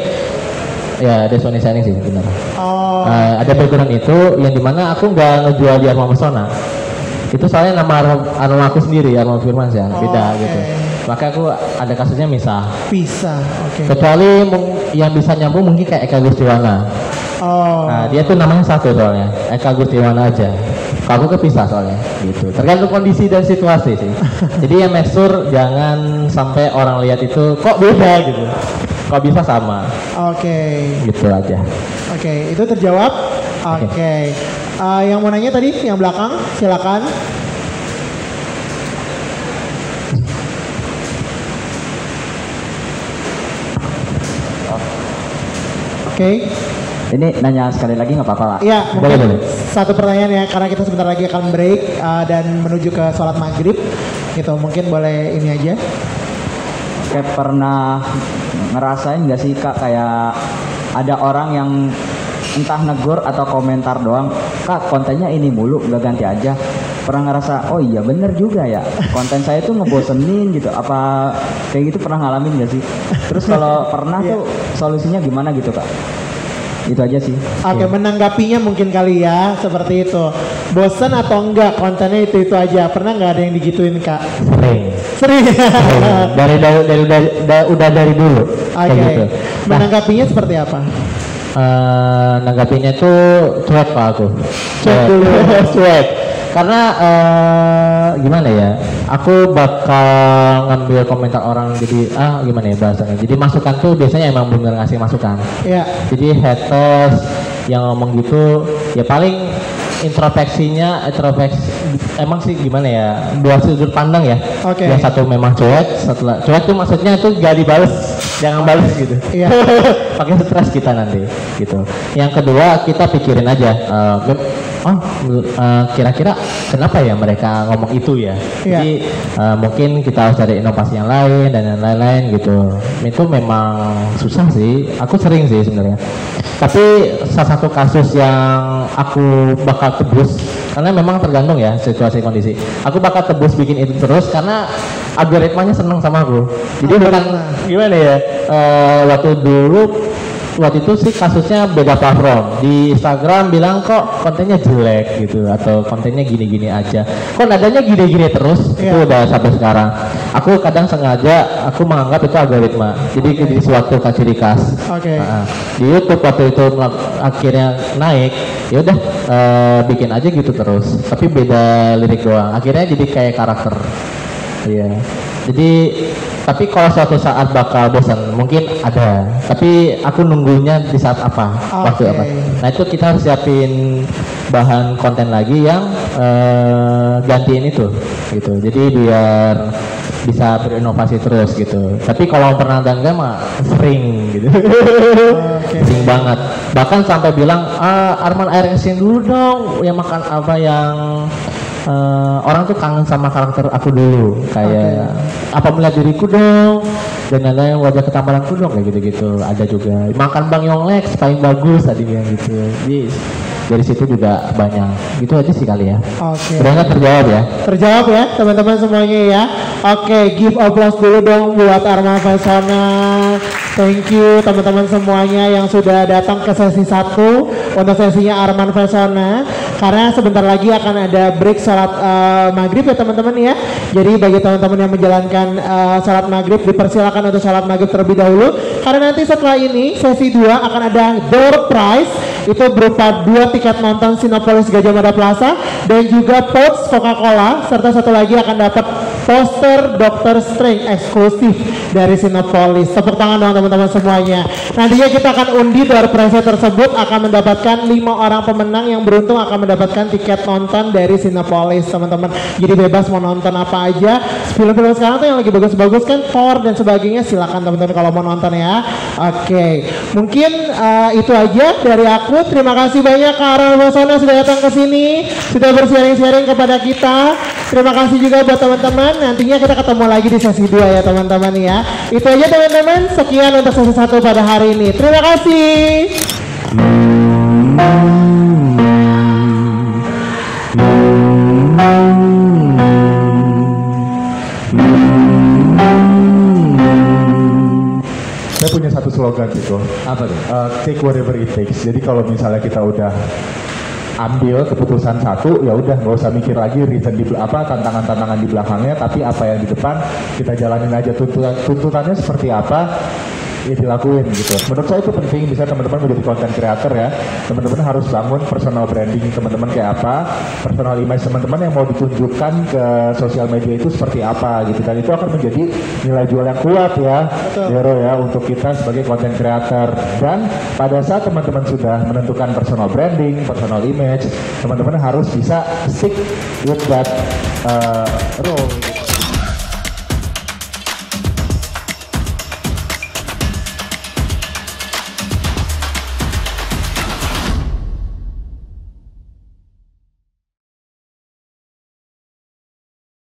Ya ada sound designing sih benar. Oh. Ada background itu yang dimana aku nggak ngejual di Arman Pesona. Itu soalnya nama Arman aku sendiri, Arman Firmansyah. Beda gitu. Maka aku ada kasusnya misah. Bisa, oke. Kecuali yang bisa nyambung mungkin kayak Eka Gustiwana. Oh. Nah, dia tuh namanya satu soalnya, Eka Gustiwana aja. Kalau aku kepisah soalnya, gitu. Tergantung kondisi dan situasi sih. Jadi ya make sure jangan sampai orang lihat itu kok beda gitu. Kok bisa sama. Oke. Gitu aja. Oke, itu terjawab. Oke. Yang mau nanya tadi, yang belakang, silakan. Oke. Ini nanya sekali lagi nggak apa-apa lah? Iya, mungkin satu pertanyaan ya, karena kita sebentar lagi akan break dan menuju ke sholat maghrib. Gitu, mungkin boleh ini aja. Kayak pernah ngerasain nggak sih Kak kayak ada orang yang entah negur atau komentar doang, Kak kontennya ini mulu, nggak ganti aja. Pernah ngerasa, oh iya bener juga ya, konten saya tuh ngebosenin gitu. Apa kayak gitu pernah ngalamin nggak sih? Terus kalau pernah tuh solusinya gimana gitu Kak? Itu aja sih. Oke, menanggapinya mungkin kali ya seperti itu. Bosan atau enggak kontennya itu aja? Pernah nggak ada yang digituin Kak? Sering. Dari dulu. Oke. Gitu. Menanggapinya seperti apa? Nanggapinya tuh cuek Pak aku. Cuek. Karena gimana ya, aku bakal ngambil komentar orang jadi gimana ya bahasanya. Jadi masukan tuh biasanya emang bener ngasih masukan. Iya. Jadi haters yang ngomong gitu ya paling introspeksi emang sih gimana ya, dua sudut pandang ya. Oke. Yang satu memang cuek, setelah cuek tuh maksudnya itu gak dibales, jangan bales gitu. Iya. Pakai stres kita nanti gitu. Yang kedua kita pikirin aja kira-kira kenapa ya mereka ngomong itu ya. Iya. Jadi mungkin kita harus cari inovasi yang lain dan yang lain-lain gitu. Itu memang susah sih, aku sering sih sebenarnya. Tapi salah satu kasus yang aku bakal tebus, karena memang tergantung ya situasi kondisi. Aku bakal tebus bikin itu terus karena algoritmanya seneng sama aku. Jadi bukan gimana ya, waktu itu sih kasusnya beda platform. Di Instagram bilang kok kontennya jelek gitu, atau kontennya gini-gini aja. Kok nadanya gini-gini terus, itu udah sampai sekarang. Aku kadang sengaja, aku menganggap itu algoritma. Jadi jadi suatu ciri khas. Di YouTube waktu itu akhirnya naik, ya udah bikin aja gitu terus. Tapi beda lirik doang. Akhirnya jadi kayak karakter. Iya. Jadi tapi kalau suatu saat bakal bosan mungkin ada, tapi aku nunggunya di saat apa, waktu apa. Nah itu kita harus siapin bahan konten lagi yang gantiin itu gitu, jadi biar bisa berinovasi terus gitu. Tapi kalau pernah dan enggak mah sering gitu. Sering banget, bahkan sampai bilang Arman air kesin dulu dong yang makan apa yang orang tuh kangen sama karakter aku dulu, kayak apa melihat diriku dong dan ada yang wajah ketambalanku dong kayak gitu-gitu. Ada juga makan Bang Yonglex paling bagus tadi yang gitu. Jadi dari situ juga banyak. Gitu aja sih kali ya. Udah nggak terjawab ya? Terjawab ya teman-teman semuanya ya. Give applause dulu dong buat Arman Pesona. Thank you teman-teman semuanya yang sudah datang ke sesi 1 untuk sesinya Arman Pesona. Karena sebentar lagi akan ada break sholat maghrib ya teman-teman ya. Jadi bagi teman-teman yang menjalankan sholat maghrib dipersilakan untuk sholat maghrib terlebih dahulu. Karena nanti setelah ini sesi 2 akan ada door prize. Itu berupa 2 tiket nonton Sinopolis Gajah Mada Plaza dan juga pouch Coca-Cola, serta satu lagi akan dapat poster Dr. Strange eksklusif dari Sinopolis. Tepuk tangan dong teman-teman semuanya. Nantinya kita akan undi door prize tersebut, akan mendapatkan 5 orang pemenang yang beruntung akan mendapatkan tiket nonton dari Sinopolis teman-teman. Jadi bebas mau nonton apa aja. Film-film sekarang tuh yang lagi bagus-bagus kan, Thor dan sebagainya, silakan teman-teman kalau mau nonton ya. Mungkin itu aja dari aku. Terima kasih banyak Kak Arman Pesona sudah datang ke sini, sudah bersharing-sharing kepada kita. Terima kasih juga buat teman-teman. Nantinya kita ketemu lagi di sesi 2 ya teman-teman ya. Itu aja teman-teman. Sekian untuk sesi 1 pada hari ini. Terima kasih. slogan gitu. Apa tuh? Take whatever it takes. Jadi kalau misalnya kita udah ambil keputusan satu, ya udah nggak usah mikir lagi reason di tantangan-tantangan di belakangnya, tapi apa yang di depan kita jalanin aja, tuntutannya seperti apa ya dilakuin gitu. Menurut saya itu penting, bisa teman-teman menjadi content creator ya, teman-teman harus bangun personal branding teman-teman kayak apa, personal image teman-teman yang mau ditunjukkan ke sosial media itu seperti apa gitu, dan itu akan menjadi nilai jual yang kuat ya Dero ya untuk kita sebagai content creator. Dan pada saat teman-teman sudah menentukan personal branding, personal image, teman-teman harus bisa stick with that role.